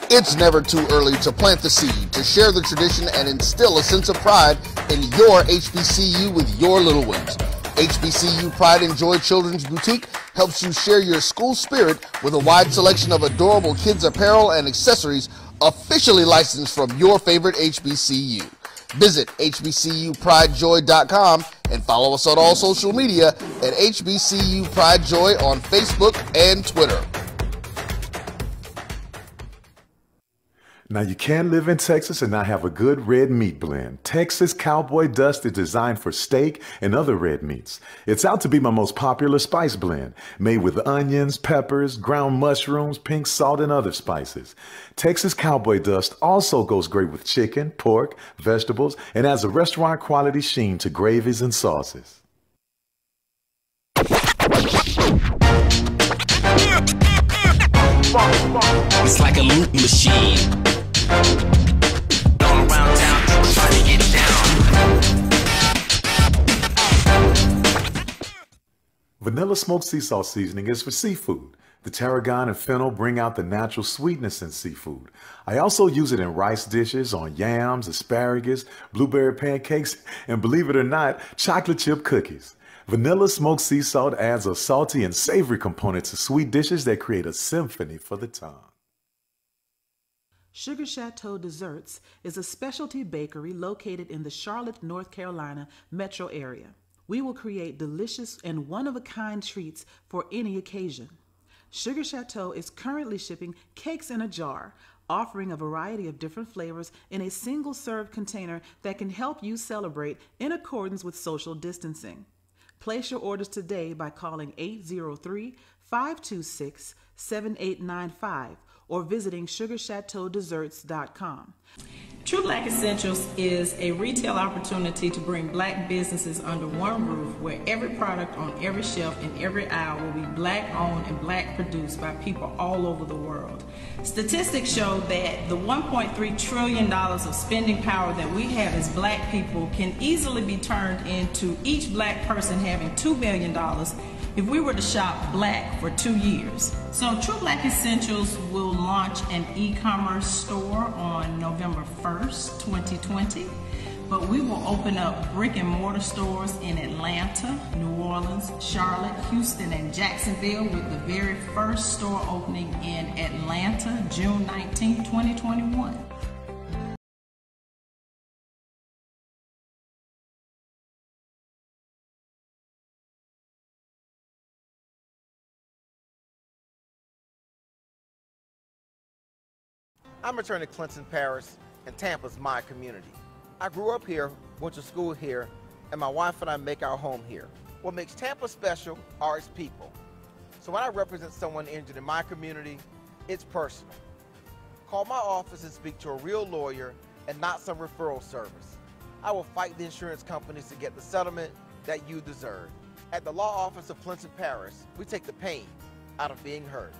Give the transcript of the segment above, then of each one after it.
It's never too early to plant the seed, to share the tradition, and instill a sense of pride in your HBCU with your little ones. HBCU Pride and Joy Children's Boutique helps you share your school spirit with a wide selection of adorable kids apparel and accessories officially licensed from your favorite HBCU. Visit hbcupridejoy.com and follow us on all social media at HBCU Pride Joy on Facebook and Twitter. Now, you can live in Texas and not have a good red meat blend. Texas Cowboy Dust is designed for steak and other red meats. It's out to be my most popular spice blend, made with onions, peppers, ground mushrooms, pink salt, and other spices. Texas Cowboy Dust also goes great with chicken, pork, vegetables, and adds a restaurant-quality sheen to gravies and sauces. It's like a loop machine. All around town, trying to get down. Vanilla smoked sea salt seasoning is for seafood. The tarragon and fennel bring out the natural sweetness in seafood. I also use it in rice dishes, on yams, asparagus, blueberry pancakes, and believe it or not, chocolate chip cookies. Vanilla smoked sea salt adds a salty and savory component to sweet dishes that create a symphony for the tongue. Sugar Chateau Desserts is a specialty bakery located in the Charlotte, North Carolina metro area. We will create delicious and one-of-a-kind treats for any occasion. Sugar Chateau is currently shipping cakes in a jar, offering a variety of different flavors in a single-serve container that can help you celebrate in accordance with social distancing. Place your orders today by calling 803-526-7895 or visiting sugarchateaudesserts.com. True Black Essentials is a retail opportunity to bring Black businesses under one roof, where every product on every shelf in every aisle will be Black owned and Black produced by people all over the world. Statistics show that the $1.3 trillion of spending power that we have as Black people can easily be turned into each Black person having $2 million if we were to shop Black for 2 years. So True Black Essentials will launch an e-commerce store on November 1st, 2020. But we will open up brick and mortar stores in Atlanta, New Orleans, Charlotte, Houston, and Jacksonville, with the very first store opening in Atlanta, June 19, 2021. I'm attorney Clinton Paris, and Tampa's my community. I grew up here, went to school here, and my wife and I make our home here. What makes Tampa special are its people. So when I represent someone injured in my community, it's personal. Call my office and speak to a real lawyer and not some referral service. I will fight the insurance companies to get the settlement that you deserve. At the law office of Clinton Paris, we take the pain out of being heard.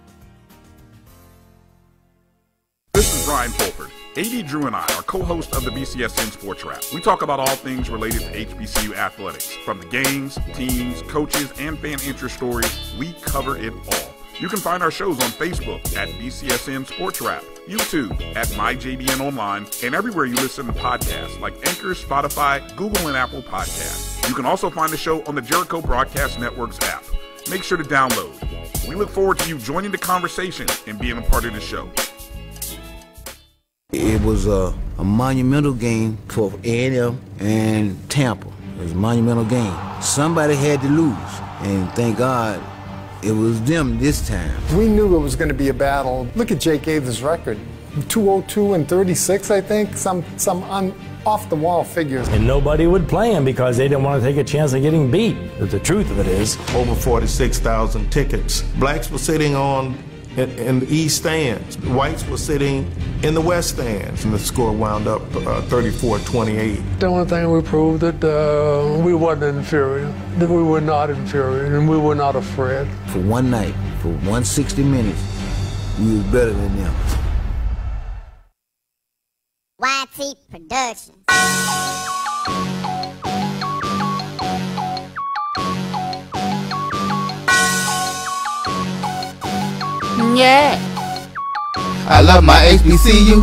This is Brian Fulford. A.D. Drew and I are co-hosts of the BCSN Sports Wrap. We talk about all things related to HBCU athletics. From the games, teams, coaches, and fan interest stories, we cover it all. You can find our shows on Facebook at BCSN Sports Wrap, YouTube at MyJBN Online, and everywhere you listen to podcasts like Anchor, Spotify, Google, and Apple Podcasts. You can also find the show on the Jericho Broadcast Network's app. Make sure to download. We look forward to you joining the conversation and being a part of the show. It was a monumental game for A&M and Tampa. It was a monumental game. Somebody had to lose, and thank God it was them this time. We knew it was going to be a battle. Look at Jake Ave's record. 202 and 36, I think, some off-the-wall figures. And nobody would play him because they didn't want to take a chance of getting beat. But the truth of it is, over 46,000 tickets. Blacks were sitting in the east stands. Whites were sitting in the west stands, and the score wound up 34-28. The only thing we proved that we wasn't inferior, that we were not inferior, and we were not afraid. For one night, for 160 minutes, we was better than them. YT Productions. Yeah. I love my HBCU.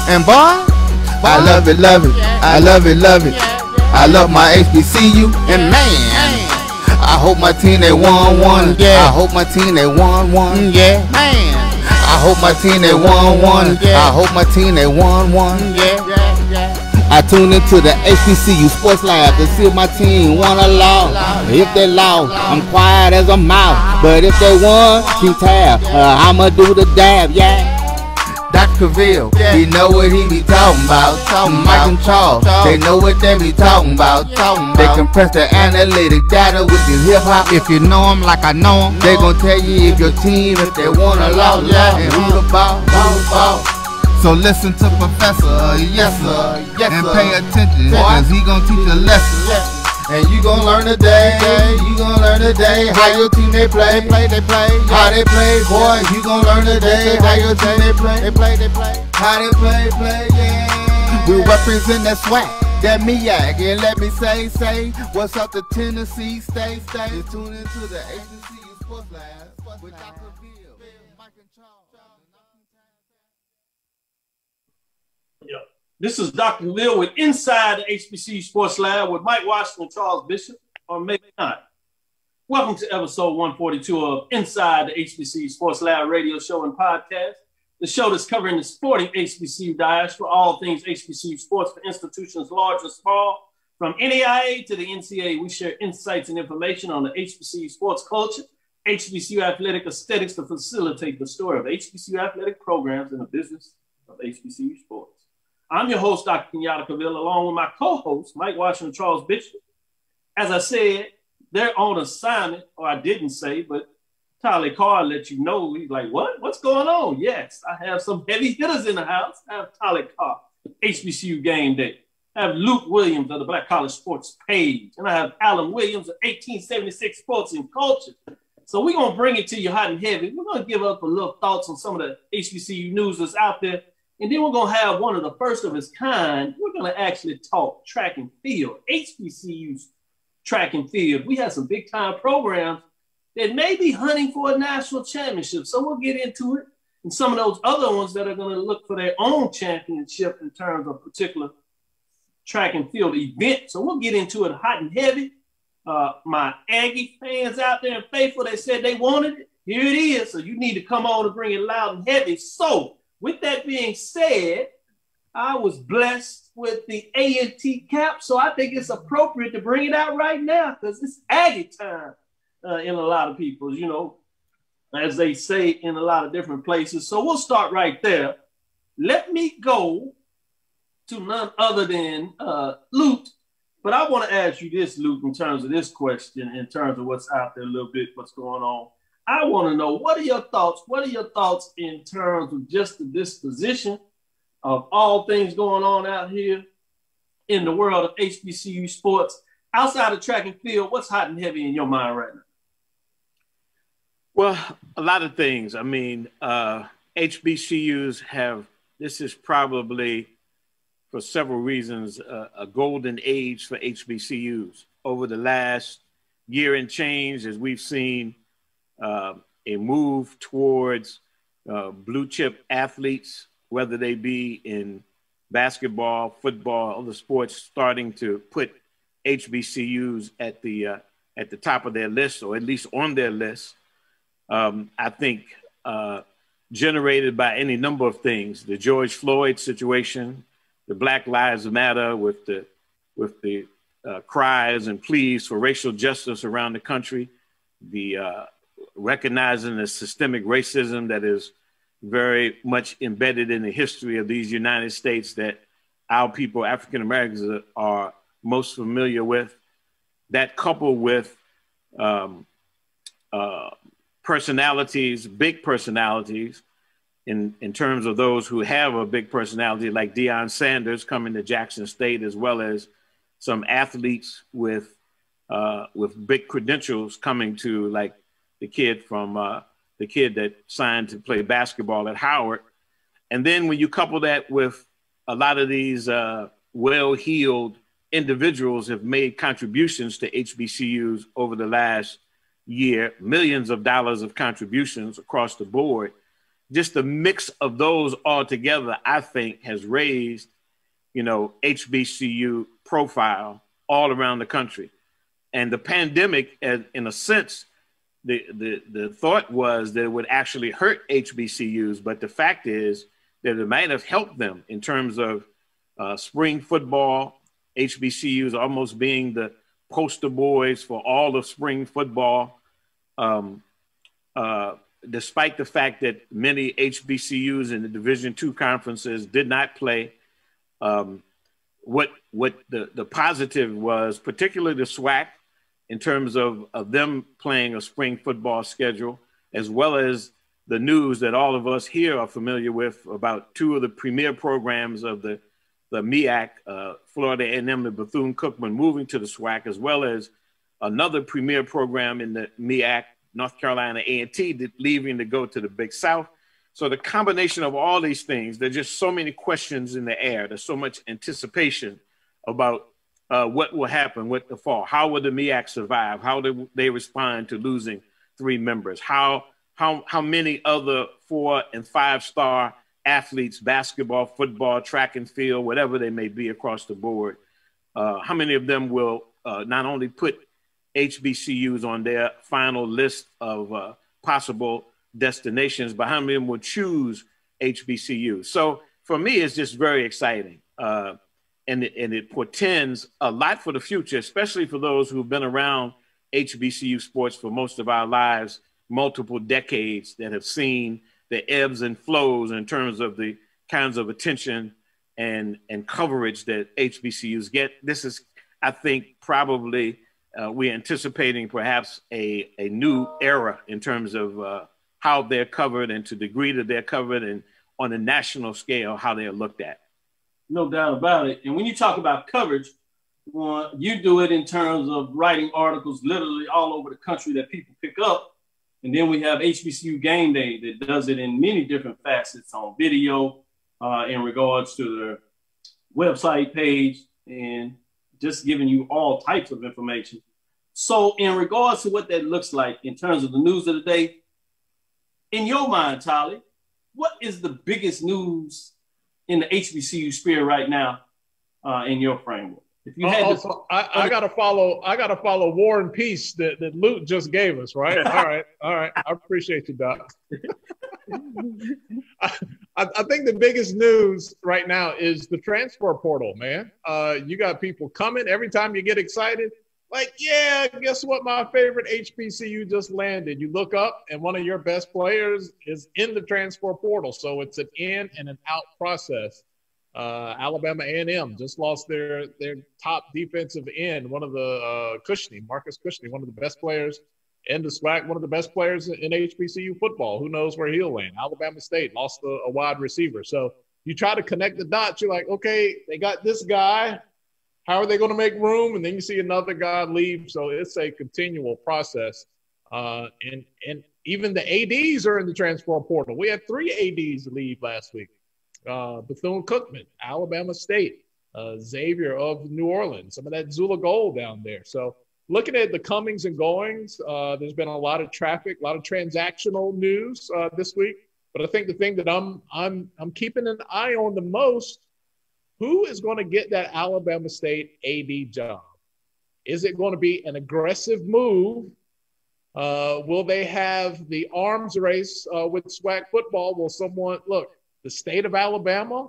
And boy, I love it, love it. I love it, love it. I love my HBCU. And man, I hope my team they won one. Yeah. I hope my team they won one. Yeah. Man. I hope my team they won one. Yeah. I hope my team they won one. Yeah. I tune into the HBCU Sports Lab to see if my team won or lost. If they lost, I'm quiet as a mouse. But if they won, keep tab. I'ma do the dab, yeah. Dr. Cavil, he know what he be talking about. Mike and Charles, they know what they be talking about. They compress the analytic data with this hip hop. If you know them like I know them, they gon' tell you if your team, if they won or lost, and who the ball. So listen to Professor, yes sir, and pay attention, cause he gon' teach a lesson. And you gon' learn today, you gon' learn today how your team they play, how they play, boy, you gon' learn today how your team they play, how they play, yeah. We represent that swag, that MEAC, and let me say, what's up to Tennessee, stay, just tune into the HBCU Sports Lab with Dr. Bill, Mike and Charles. This is Dr. Cavil with Inside the HBCU Sports Lab with Mike Washington and Charles Bishop on May 9th. Welcome to episode 142 of Inside the HBCU Sports Lab radio show and podcast, the show that's covering the sporting HBCU diaspora, all things HBCU sports for institutions large and small. From NAIA to the NCAA, we share insights and information on the HBCU sports culture, HBCU athletic aesthetics to facilitate the story of HBCU athletic programs and the business of HBCU sports. I'm your host, Dr. Cavil, along with my co-host, Mike Washington, Charles Bishop. As I said, they're on assignment, or I didn't say, but Tolly Carr let you know. He's like, what? What's going on? Yes, I have some heavy hitters in the house. I have Tolly Carr, HBCU Gameday. I have Lut Williams of the Black College Sportspage. And I have Alan Williams of 1876 Sports and Culture. So we're going to bring it to you hot and heavy. We're going to give up a little thoughts on some of the HBCU news that's out there. And then we're going to have one of the first of its kind. We're going to actually talk track and field, HBCU's track and field. We have some big time programs that may be hunting for a national championship. So we'll get into it. And some of those other ones that are going to look for their own championship in terms of particular track and field event. So we'll get into it hot and heavy. My Aggie fans out there and faithful, they said they wanted it. Here it is. So you need to come on and bring it loud and heavy. So with that being said, I was blessed with the A&T cap, so I think it's appropriate to bring it out right now because it's Aggie time in a lot of people's, you know, as they say in a lot of different places. So we'll start right there. Let me go to none other than Lut, but I want to ask you this, Lut, in terms of this question, in terms of what's out there a little bit, what's going on. I want to know, what are your thoughts? What are your thoughts in terms of just the disposition of all things going on out here in the world of HBCU sports? Outside of track and field, what's hot and heavy in your mind right now? Well, a lot of things. I mean, HBCUs have, this is probably, for several reasons, a golden age for HBCUs. Over the last year and change, as we've seen a move towards blue chip athletes, whether they be in basketball, football, other sports, starting to put HBCUs at the top of their list, or at least on their list. I think generated by any number of things: the George Floyd situation, the Black Lives Matter with the cries and pleas for racial justice around the country, the recognizing the systemic racism that is very much embedded in the history of these United States that our people, African Americans, are most familiar with. That coupled with personalities, big personalities, in terms of those who have a big personality, like Deion Sanders coming to Jackson State, as well as some athletes with big credentials coming to, like the kid that signed to play basketball at Howard. And then when you couple that with a lot of these well-heeled individuals have made contributions to HBCUs over the last year, millions of dollars of contributions across the board. just the mix of those all together, I think, has raised, HBCU profile all around the country. And the pandemic, in a sense, the thought was that it would actually hurt HBCUs, but the fact is that it might have helped them in terms of spring football, HBCUs almost being the poster boys for all of spring football, despite the fact that many HBCUs in the Division II conferences did not play. What the positive was, particularly the SWAC, in terms of them playing a spring football schedule, as well as the news that all of us here are familiar with about two of the premier programs of the MEAC, Florida A&M and Bethune-Cookman moving to the SWAC, as well as another premier program in the MEAC, North Carolina A&T, leaving to go to the Big South. So the combination of all these things, there's just so many questions in the air. There's so much anticipation about what will happen with the fall. How will the MEAC survive? How do they respond to losing 3 members? How many other 4- and 5-star athletes, basketball, football, track and field, whatever they may be across the board, how many of them will not only put HBCUs on their final list of possible destinations, but how many of them will choose HBCUs? So for me, it's just very exciting. And it portends a lot for the future, especially for those who've been around HBCU sports for most of our lives, multiple decades, that have seen the ebbs and flows in terms of the kinds of attention and coverage that HBCUs get. This is, I think, probably we're anticipating perhaps a new era in terms of how they're covered and to the degree that they're covered, and on a national scale, how they're looked at. No doubt about it. And when you talk about coverage, you do it in terms of writing articles literally all over the country that people pick up. And then we have HBCU Gameday that does it in many different facets, on video, in regards to their website page, and just giving you all types of information. So in regards to what that looks like in terms of the news of the day, in your mind, Tolly, what is the biggest news in the HBCU sphere right now, in your framework? If you had I gotta follow War and Peace that Lut just gave us, right? All right. I appreciate you, Doc. I think the biggest news right now is the transfer portal, man. You got people coming every time you get excited. Like, yeah, guess what? My favorite HBCU just landed. You look up and one of your best players is in the transfer portal. So it's an in and an out process. Alabama A&M just lost their top defensive end, one of the Marcus Cushney, one of the best players in the SWAC, one of the best players in HBCU football. Who knows where he'll land? Alabama State lost a wide receiver. So you try to connect the dots. You're like, okay, they got this guy. How are they going to make room? And then you see another guy leave. So it's a continual process. And even the ADs are in the transfer portal. We had 3 ADs leave last week. Bethune-Cookman, Alabama State, Xavier of New Orleans, some of that Zula Gold down there. So looking at the comings and goings, there's been a lot of traffic, a lot of transactional news this week. But I think the thing that I'm keeping an eye on the most, who is going to get that Alabama State AD job? Is it going to be an aggressive move? Will they have the arms race with SWAC football? Will someone, look, the state of Alabama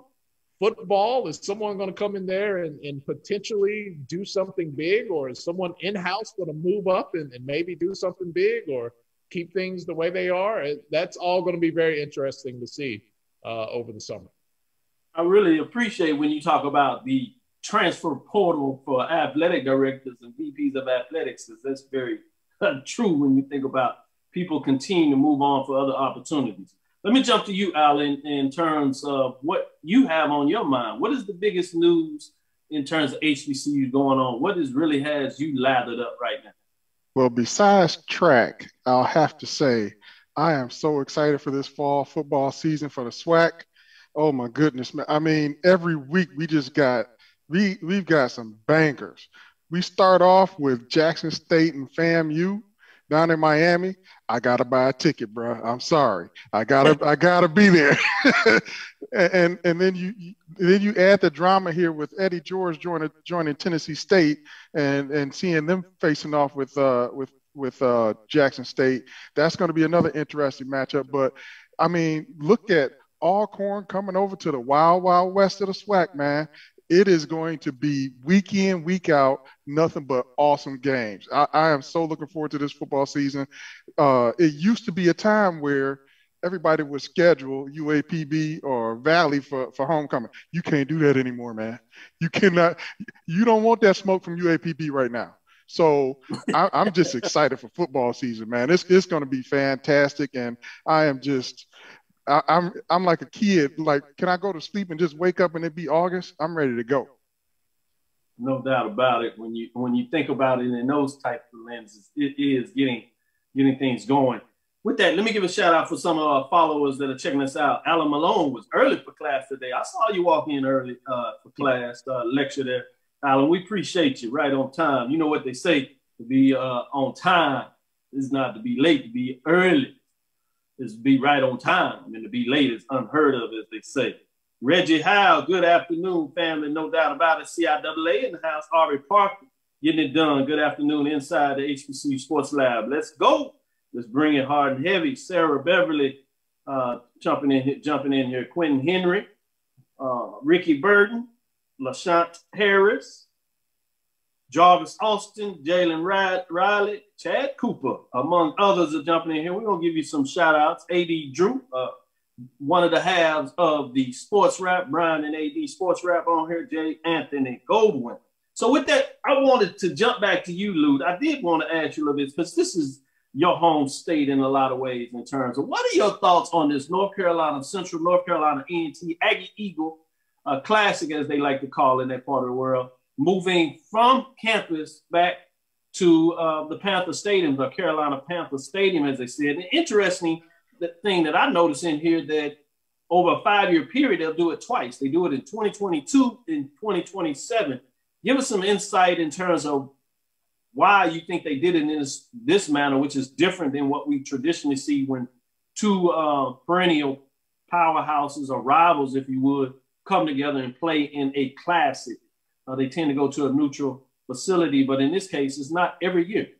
football, is someone going to come in there and potentially do something big? Or is someone in-house going to move up and maybe do something big, or keep things the way they are? That's all going to be very interesting to see over the summer. I really appreciate when you talk about the transfer portal for athletic directors and VPs of athletics, because that's very true when you think about people continue to move on for other opportunities. Let me jump to you, Alan, in terms of what you have on your mind. What is the biggest news in terms of HBCU going on? What really has you lathered up right now? Well, besides track, I'll have to say I am so excited for this fall football season for the SWAC. Oh my goodness, man. I mean, every week we've got some bangers. We start off with Jackson State and FAMU down in Miami. I gotta buy a ticket, bro. I'm sorry. I gotta be there. and then you add the drama here with Eddie George joining Tennessee State and seeing them facing off with Jackson State. That's going to be another interesting matchup. But I mean, look at Alcorn coming over to the Wild Wild West of the SWAC, man. It is going to be week in, week out, nothing but awesome games. I am so looking forward to this football season. It used to be a time where everybody would schedule UAPB or Valley for homecoming. You can't do that anymore, man. You cannot. You don't want that smoke from UAPB right now. So I'm just excited for football season, man. It's going to be fantastic, and I am just – I'm like a kid. Like, can I go to sleep and just wake up and it be August? I'm ready to go. No doubt about it. When you think about it in those type of lenses, it is getting things going. With that, let me give a shout out for some of our followers that are checking us out. Alan Malone was early for class today. I saw you walk in early for class, lecture there. Alan, we appreciate you. Right on time. You know what they say, to be on time is not to be late, to be early is to be right on time. And to be late is unheard of, as they say. Reggie Howe, good afternoon, family. No doubt about it. CIAA in the house. Ari Parker, getting it done. Good afternoon inside the HBCU Sports Lab. Let's go. Let's bring it hard and heavy. Sarah Beverly jumping in here. Quentin Henry, Ricky Burton, LaShant Harris, Jarvis Austin, Jalen Riley, Chad Cooper, among others, are jumping in here. We're going to give you some shout-outs. A.D. Drew, one of the halves of the Sports Rap, Brian and A.D. Sports Rap on here, J. Anthony Goldwyn. So with that, I wanted to jump back to you, Lut. I did want to ask you a little bit, because this is your home state in a lot of ways in terms of what are your thoughts on this Central North Carolina A&T Aggie-Eagle Classic, as they like to call it in that part of the world, moving from campus back to the Panther Stadium, the Carolina Panther Stadium, as they said. An interesting thing that I noticed in here that over a 5-year period, they'll do it twice. They do it in 2022 and 2027. Give us some insight in terms of why you think they did it in this manner, which is different than what we traditionally see when two perennial powerhouses or rivals, if you would, come together and play in a classic. They tend to go to a neutral facility, but in this case, it's not every year.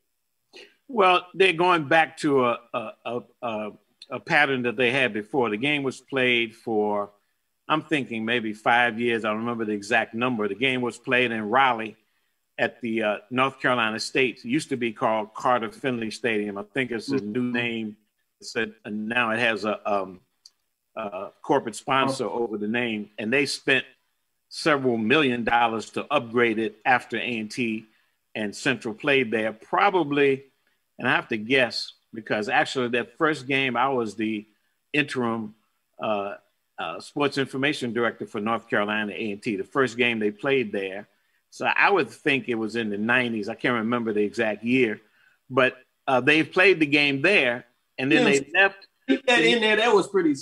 Well, they're going back to a pattern that they had before. The game was played for, I'm thinking maybe 5 years. I don't remember the exact number. The game was played in Raleigh at the North Carolina State. It used to be called Carter Finley Stadium. I think it's a new name. Now it has a corporate sponsor over the name, and they spent several $1 million to upgrade it after A&T and Central played there. Probably, and I have to guess, because actually that first game, I was the interim sports information director for North Carolina A&T, the first game they played there. So I would think it was in the 90s. I can't remember the exact year, but they played the game there, and then they left. Keep that in there. That was pretty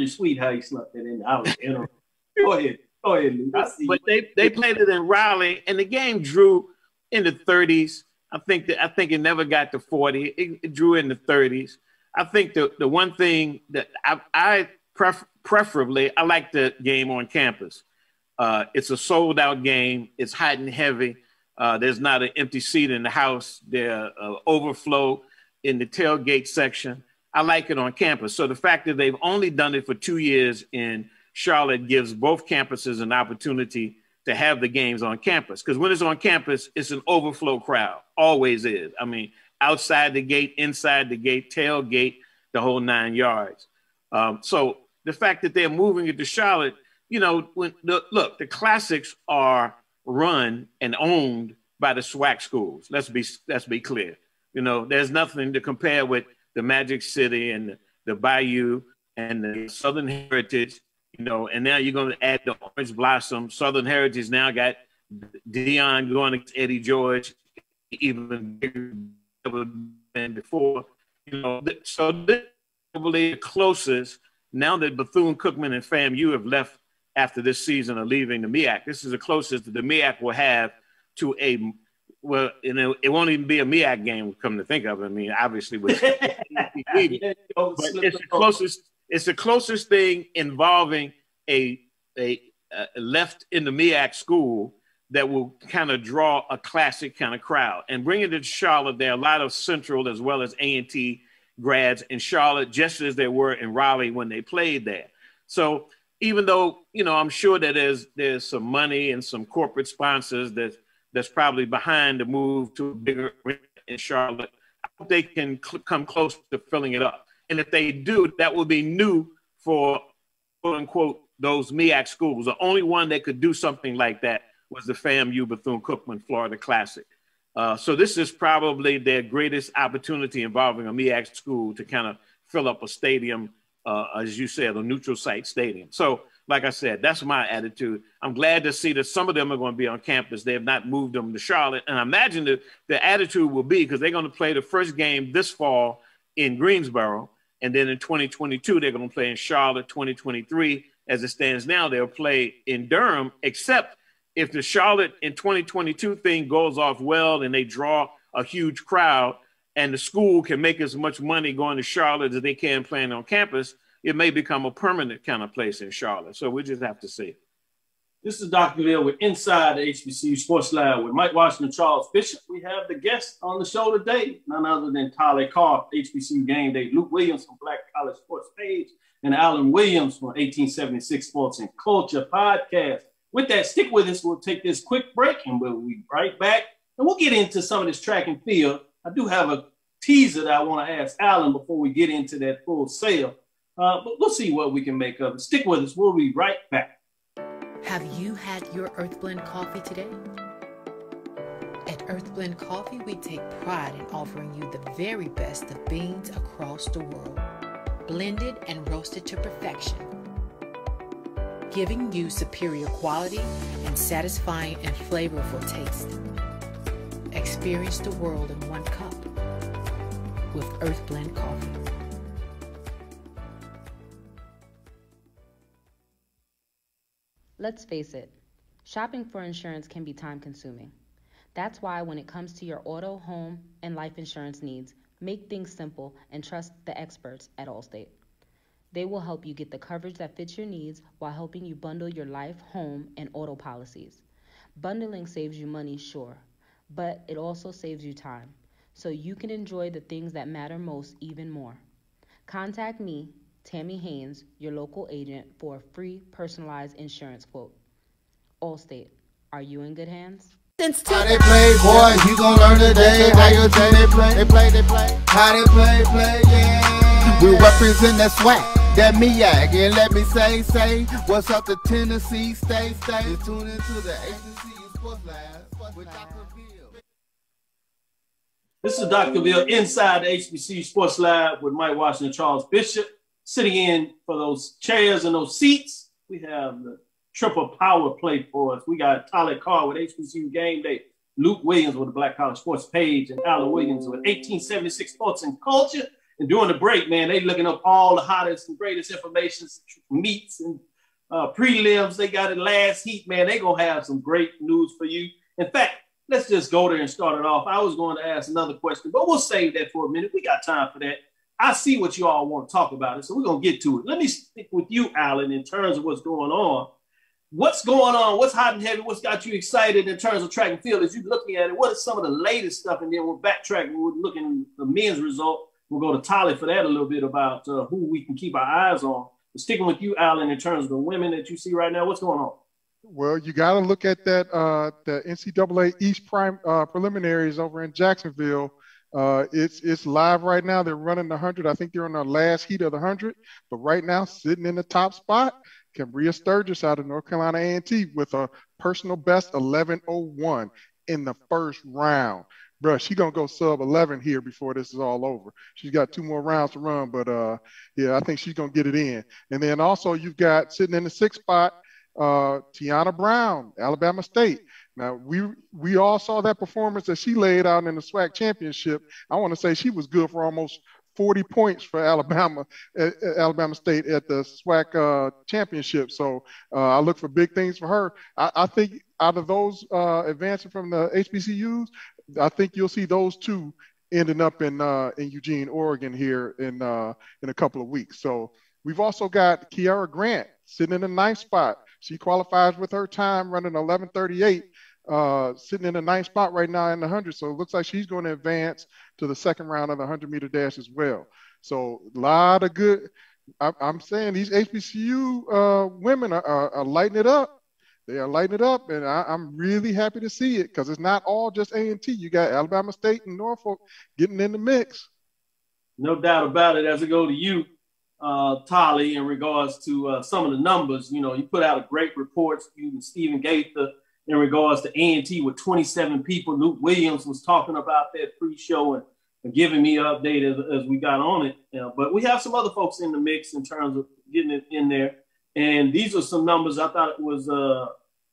sweet how you snuck that in there. I was interim. Go ahead. But they played it in Raleigh, and the game drew in the 30s. I think it never got to 40. It drew in the 30s. I think the one thing that I preferably like the game on campus. It's a sold out game. It's hot and heavy. There's not an empty seat in the house. There's overflow in the tailgate section. I like it on campus. So the fact that they've only done it for 2 years in Charlotte gives both campuses an opportunity to have the games on campus. Because when it's on campus, it's an overflow crowd. Always is. I mean, outside the gate, inside the gate, tailgate, the whole 9 yards. So the fact that they're moving it to Charlotte, you know, the classics are run and owned by the SWAC schools. Let's be clear. You know, there's nothing to compare with the Magic City and the Bayou and the Southern Heritage. You know, and now you're going to add the Orange Blossom. Southern Heritage now got Dion going against Eddie George, even bigger than before. You know, so this is probably the closest, now that Bethune-Cookman and FAMU have left after this season of leaving the MEAC. This is the closest that the MEAC will have to Well, you know, it won't even be a MEAC game. Come to think of it, I mean, obviously, but it's the closest. It's the closest thing involving a left in the MEAC school that will kind of draw a classic kind of crowd. And bringing it to Charlotte, there are a lot of Central as well as A&T grads in Charlotte, just as there were in Raleigh when they played there. So even though, you know, I'm sure that there's some money and some corporate sponsors that's probably behind the move to a bigger arena in Charlotte, I hope they can come close to filling it up. And if they do, that will be new for, quote unquote, those MEAC schools. The only one that could do something like that was the FAMU Bethune-Cookman Florida Classic. So this is probably their greatest opportunity involving a MEAC school to kind of fill up a stadium, as you said, a neutral site stadium. So like I said, that's my attitude. I'm glad to see that some of them are going to be on campus. They have not moved them to Charlotte. And I imagine that the attitude will be, because they're going to play the first game this fall in Greensboro. And then in 2022, they're going to play in Charlotte. 2023, as it stands now, they'll play in Durham, except if the Charlotte in 2022 thing goes off well and they draw a huge crowd and the school can make as much money going to Charlotte as they can playing on campus, it may become a permanent kind of place in Charlotte. So we just have to see. This is Dr. Cavil with Inside the HBCU Sports Lab with Mike Washington, Charles Bishop. We have the guest on the show today, none other than Tolly Carr, HBCU Gameday, Lut Williams from Black College Sportspage, and Alan Williams from 1876 Sports and Culture Podcast. With that, stick with us. We'll take this quick break and we'll be right back. And we'll get into some of this track and field. I do have a teaser that I want to ask Alan before we get into that full sale. But we'll see what we can make of it. Stick with us. We'll be right back. Have you had your Earth Blend coffee today? At Earth Blend Coffee, we take pride in offering you the very best of beans across the world, blended and roasted to perfection, giving you superior quality and satisfying and flavorful taste. Experience the world in one cup with Earth Blend Coffee. Let's face it, shopping for insurance can be time-consuming. That's why when it comes to your auto, home, and life insurance needs, make things simple and trust the experts at Allstate. They will help you get the coverage that fits your needs while helping you bundle your life, home, and auto policies. Bundling saves you money, sure, but it also saves you time, so you can enjoy the things that matter most even more. Contact me, Tammy Haynes, your local agent, for a free personalized insurance quote. Allstate, are you in good hands? How they play, boy, you gon' learn today. How your team they play. How they play, yeah. We represent that swag, that MEAC. And let me say, what's up to Tennessee, stay. You tune into the HBCU Sports Lab with Dr. Cavil. This is Dr. Cavil inside the HBCU Sports Lab with Mike Washington, Charles Bishop. Sitting in for those chairs and those seats, we have the triple power play for us. We got Tolly Carr with HBCU Gameday, Lut Williams with the Black College Sportspage, and Alan Williams with 1876 Sports and Culture. And during the break, man, they looking up all the hottest and greatest information, meets and prelims. They got it last heat, man. They gonna have some great news for you. In fact, let's just go there and start it off. I was going to ask another question, but we'll save that for a minute. We got time for that. I see what you all want to talk about it, so we're going to get to it. Let me stick with you, Alan, in terms of what's going on. What's going on? What's hot and heavy? What's got you excited in terms of track and field? As you're looking at it, what is some of the latest stuff? And then we'll backtrack. We're looking at the men's result. We'll go to Tolly for that a little bit about who we can keep our eyes on. But sticking with you, Alan, in terms of the women that you see right now, what's going on? Well, you got to look at that the NCAA East preliminaries over in Jacksonville. It's live right now. They're running the 100. I think they're on the last heat of the 100. But right now, sitting in the top spot, Cambria Sturgis out of North Carolina A&T with a personal best 11:01 in the first round. Bruh, she's going to go sub 11 here before this is all over. She's got 2 more rounds to run, but yeah, I think she's going to get it in. And then also you've got sitting in the 6th spot, Tiana Brown, Alabama State. Now, we all saw that performance that she laid out in the SWAC championship. I want to say she was good for almost 40 points for Alabama State at the SWAC championship. So I look for big things for her. I think out of those advancing from the HBCUs, I think you'll see those two ending up in Eugene, Oregon here in a couple of weeks. So we've also got Kiara Grant sitting in the 9th spot. She qualifies with her time running 11:38, sitting in the 9th spot right now in the 100. So it looks like she's going to advance to the second round of the 100-meter dash as well. So a lot of good. I'm saying these HBCU women are lighting it up. They are lighting it up, and I'm really happy to see it because it's not all just A&T. You got Alabama State and Norfolk getting in the mix. No doubt about it. As I go to you, Tolly, in regards to some of the numbers, you put out a great report, you and Stephen Gaither, in regards to A&T with 27 people. Lut Williams was talking about that pre-show and giving me an update as we got on it. But we have some other folks in the mix in terms of getting it in there. And these are some numbers. I thought it was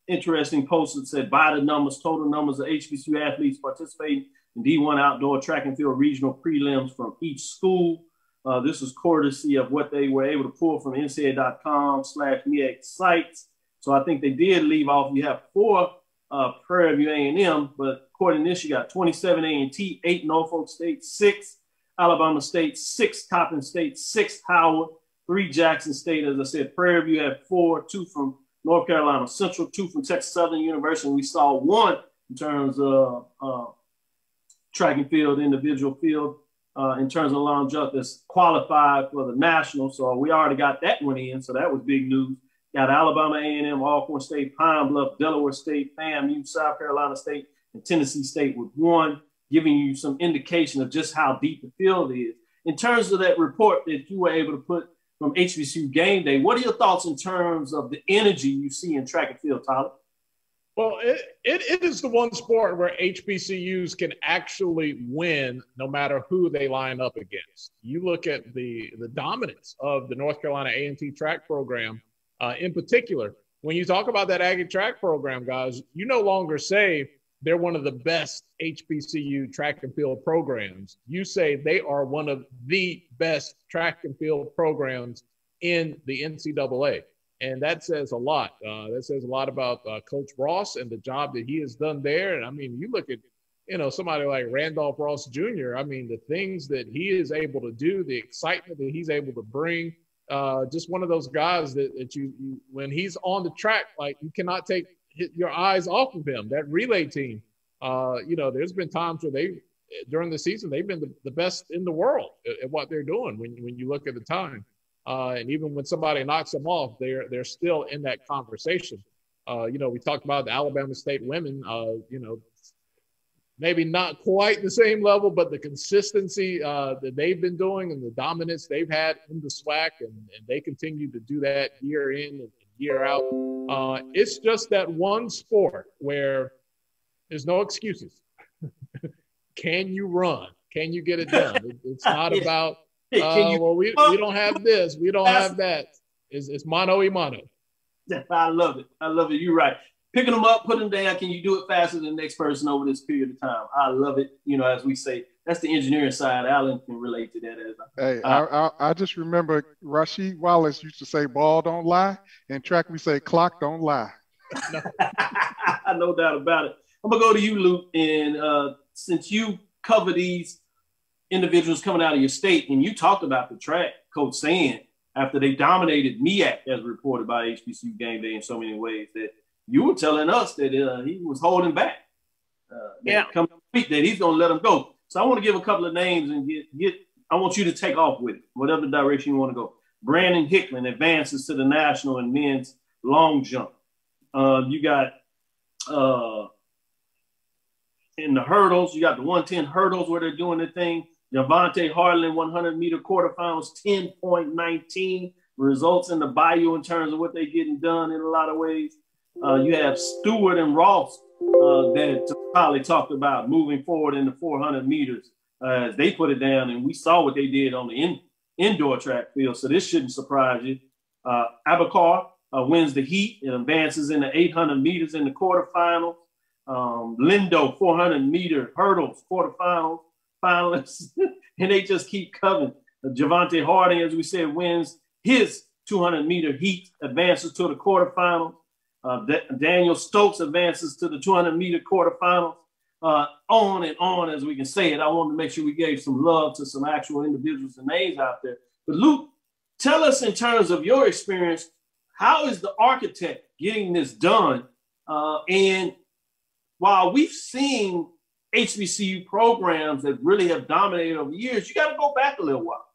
interesting post that said by the numbers, total numbers of HBCU athletes participating in D1 outdoor track and field regional prelims from each school. This is courtesy of what they were able to pull from NCAA.com/MEAC sites. So I think they did leave off. You have 4 Prairie View A&M, but according to this, you got 27 A&T, 8 Norfolk State, 6 Alabama State, 6 Coppin State, 6 Howard, 3 Jackson State. As I said, Prairie View had 4, 2 from North Carolina Central, 2 from Texas Southern University. We saw 1 in terms of track and field, individual field, in terms of long jump that's qualified for the national. So we already got that one in. So that was big news. Got Alabama A&M, Alcorn State, Pine Bluff, Delaware State, FAMU, South Carolina State, and Tennessee State with 1, giving you some indication of just how deep the field is. In terms of that report that you were able to put from HBCU Gameday, what are your thoughts in terms of the energy you see in track and field, Tyler? Well, it is the one sport where HBCUs can actually win no matter who they line up against. You look at the dominance of the North Carolina A&T track program in particular. When you talk about that Aggie track program, guys, you no longer say they're one of the best HBCU track and field programs. You say they are one of the best track and field programs in the NCAA. And that says a lot. That says a lot about Coach Ross and the job that he has done there. And I mean, you look at, somebody like Randolph Ross Jr., I mean, the things that he is able to do, the excitement that he's able to bring, just one of those guys that you when he's on the track, like you cannot take your eyes off of him. That relay team, there's been times where during the season, they've been the best in the world at what they're doing when you look at the time. And even when somebody knocks them off, they're still in that conversation. We talked about the Alabama State women, maybe not quite the same level, but the consistency that they've been doing and the dominance they've had in the SWAC, and they continue to do that year in and year out. It's just that one sport where there's no excuses. Can you run? Can you get it done? It's not about, we don't have this, we don't have that. It's mano y mano. I love it. I love it. You're right. Picking them up, putting them down. Can you do it faster than the next person over this period of time? I love it. As we say, that's the engineering side. Alan can relate to that. I just remember Rasheed Wallace used to say, "Ball don't lie," and track we say, "Clock don't lie." No doubt about it. I'm gonna go to you, Luke, and since you cover these individuals coming out of your state, and you talked about the track, Coach saying after they dominated MEAC, as reported by HBCU Gameday in so many ways, that you were telling us that he was holding back. Come week that he's going to let them go. So I want to give a couple of names and I want you to take off with it, whatever direction you want to go. Brandon Hickman advances to the national in men's long jump. You got in the hurdles, you got the 110 hurdles where they're doing the thing. Javante Harlan 100-meter quarterfinals, 10.19 results in the Bayou in terms of what they're getting done in a lot of ways. You have Stewart and Ross that Polly talked about moving forward in the 400 meters as they put it down, and we saw what they did on the indoor track field, so this shouldn't surprise you. Abakar wins the heat and advances in the 800 meters in the quarterfinals. Lindo 400-meter hurdles quarterfinals finalists, and they just keep coming. Javante Harding, as we said, wins his 200-meter heat, advances to the quarterfinals. Daniel Stokes advances to the 200-meter quarterfinals. on and on as we can say it. I wanted to make sure we gave some love to some actual individuals and names out there. But Luke, tell us in terms of your experience, how is the architect getting this done? And while we've seen HBCU programs that really have dominated over the years, you got to go back a little while.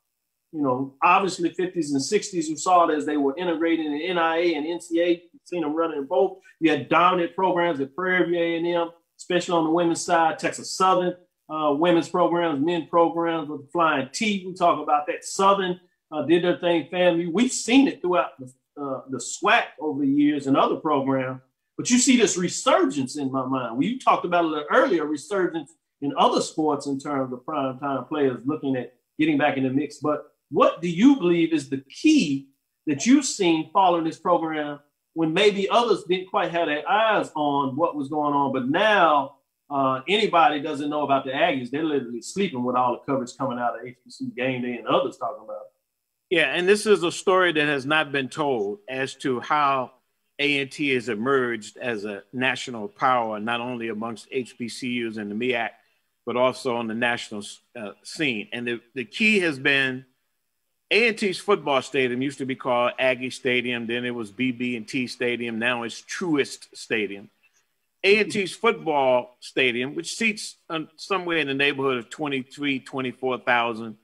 You know, obviously 50s and 60s, you saw it as they were integrated in NIA and NCA. You've seen them running both. You had dominant programs at Prairie View A&M, especially on the women's side, Texas Southern, women's programs, men programs with the Flying T. We talk about that. Southern did their thing, FAMU. We've seen it throughout the SWAC over the years and other programs. But you see this resurgence in my mind. Well, you talked about a little earlier, resurgence in other sports in terms of primetime players looking at getting back in the mix. But what do you believe is the key that you've seen following this program when maybe others didn't quite have their eyes on what was going on, but now anybody doesn't know about the Aggies? They're literally sleeping with all the coverage coming out of HBCU Gameday and others talking about it. Yeah, and this is a story that has not been told as to how A&T has emerged as a national power, not only amongst HBCUs and the MEAC, but also on the national scene. And the key has been A&T's football stadium used to be called Aggie Stadium. Then it was BB&T Stadium. Now it's Truist Stadium. A&T's football stadium, which seats somewhere in the neighborhood of 24,000.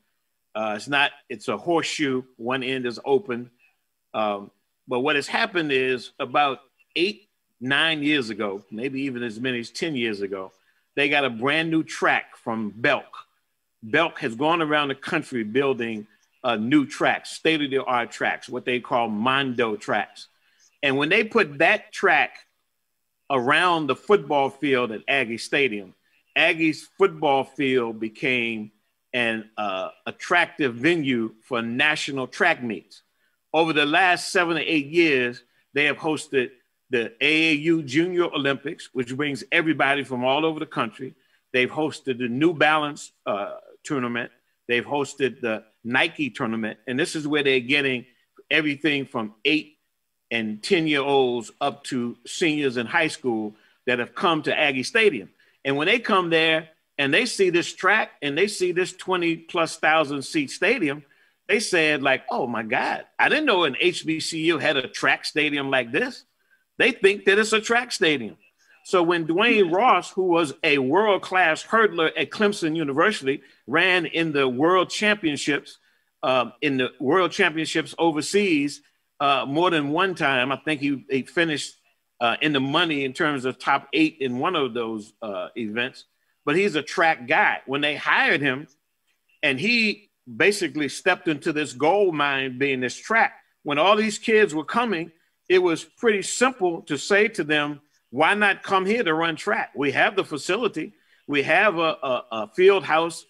It's a horseshoe. One end is open. But what has happened is about 8-9 years ago, maybe even as many as 10 years ago, they got a brand new track from Belk. Belk has gone around the country building new tracks, state-of-the-art tracks, what they call Mondo tracks. And when they put that track around the football field at Aggie Stadium, Aggie's football field became an attractive venue for national track meets. Over the last 7 to 8 years, they have hosted the AAU Junior Olympics, which brings everybody from all over the country. They've hosted the New Balance tournament. They've hosted the Nike tournament. And this is where they're getting everything from 8 and 10-year-olds up to seniors in high school that have come to Aggie Stadium. And when they come there and they see this track and they see this 20,000+ seat stadium, they said, like, oh my God, I didn't know an HBCU had a track stadium like this. They think that it's a track stadium. So when Dwayne Ross, who was a world-class hurdler at Clemson University, ran in the world championships, overseas more than one time, I think he finished in the money in terms of top 8 in one of those events. But he's a track guy. When they hired him, and he basically stepped into this gold mine being this track, when all these kids were coming, it was pretty simple to say to them, why not come here to run track? We have the facility. We have a field house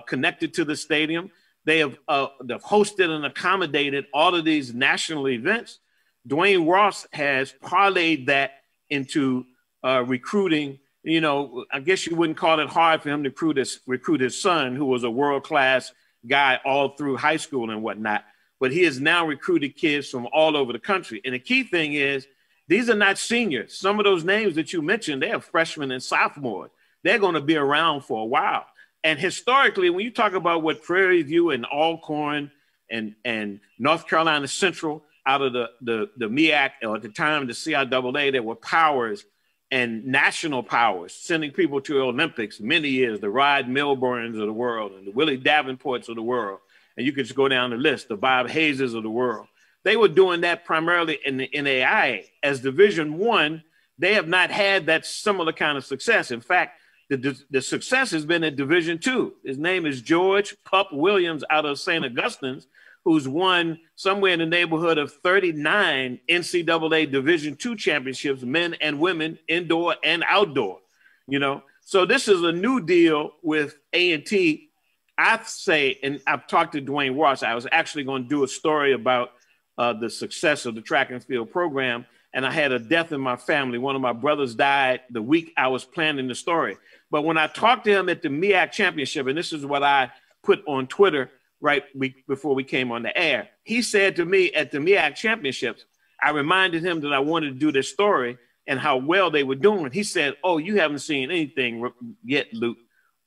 connected to the stadium. They have they've hosted and accommodated all of these national events. Dwayne Ross has parlayed that into recruiting. You know, I guess you wouldn't call it hard for him to recruit his son, who was a world-class guy all through high school and whatnot. But he has now recruited kids from all over the country. And the key thing is, these are not seniors. Some of those names that you mentioned, they are freshmen and sophomores. They're going to be around for a while. And historically, when you talk about what Prairie View and Alcorn and North Carolina Central out of the MEAC, or at the time the CIAA, there were powers and national powers sending people to the Olympics many years, the Rod Milburns of the world and the Willie Davenports of the world. And you could just go down the list, the Bob Hayeses of the world. They were doing that primarily in the NAIA. As Division I, they have not had that similar kind of success. In fact, the success has been at Division II. His name is George Pup Williams out of St. Augustine's, who's won somewhere in the neighborhood of 39 NCAA Division II championships, men and women, indoor and outdoor. You know, so this is a new deal with A&T. I say, and I've talked to Dwayne Ross, I was actually going to do a story about the success of the track and field program, and I had a death in my family. One of my brothers died the week I was planning the story. But when I talked to him at the MEAC championship, and this is what I put on Twitter right before we came on the air, he said to me at the MEAC championships, I reminded him that I wanted to do this story, and how well they were doing. He said, "Oh, you haven't seen anything yet, Luke.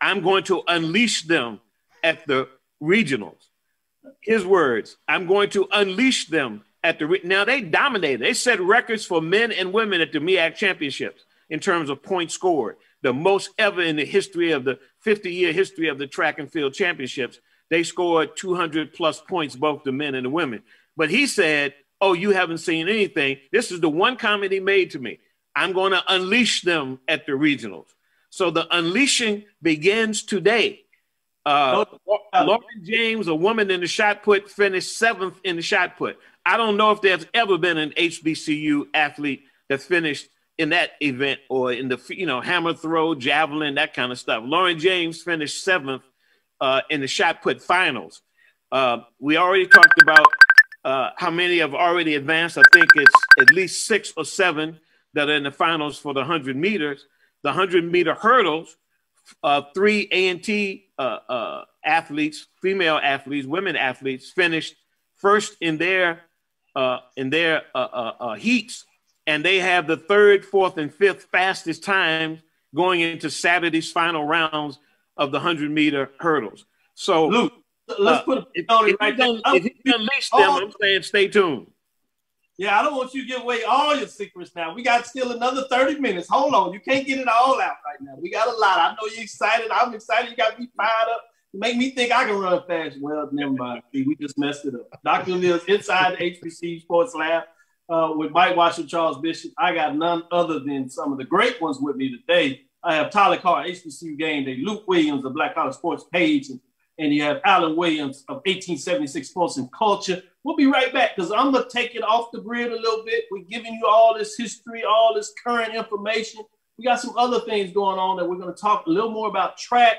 I'm going to unleash them at the regionals." His words, "I'm going to unleash them at the now." They dominated. They set records for men and women at the MEAC championships in terms of points scored, the most ever in the history of the 50-year history of the track and field championships. They scored 200 plus points, both the men and the women. But he said, "Oh, you haven't seen anything." This is the one comment he made to me. "I'm going to unleash them at the regionals." So the unleashing begins today. Lauren James, a woman in the shot put, finished 7th in the shot put. I don't know if there's ever been an HBCU athlete that finished in that event, or in the, hammer throw, javelin, that kind of stuff. Lauren James finished 7th in the shot put finals. We already talked about how many have already advanced. I think it's at least 6 or 7 that are in the finals for the 100 meters. The 100-meter hurdles, 3 A&T athletes, female athletes, women athletes, finished first in their heats, and they have the 3rd, 4th, and 5th fastest times going into Saturday's final rounds of the 100-meter hurdles. So, Luke, let's put a on it right there. If you unleash them, I'm saying stay tuned. Yeah, I don't want you to give away all your secrets now. We got still another 30 minutes. Hold on. You can't get it all out right now. We got a lot. I know you're excited. I'm excited. You got me fired up. You make me think I can run fast. Well, never mind. See, we just messed it up. Dr. Mills inside the HBCU Sports Lab with Mike Washington, Charles Bishop. I got none other than some of the great ones with me today. I have Tolly Carr, HBCU Gameday, Lut Williams of Black College Sportspage, and you have Alan Williams of 1876 Sports and Culture. We'll be right back because I'm going to take it off the grid a little bit. We're giving you all this history, all this current information. We got some other things going on that we're going to talk a little more about track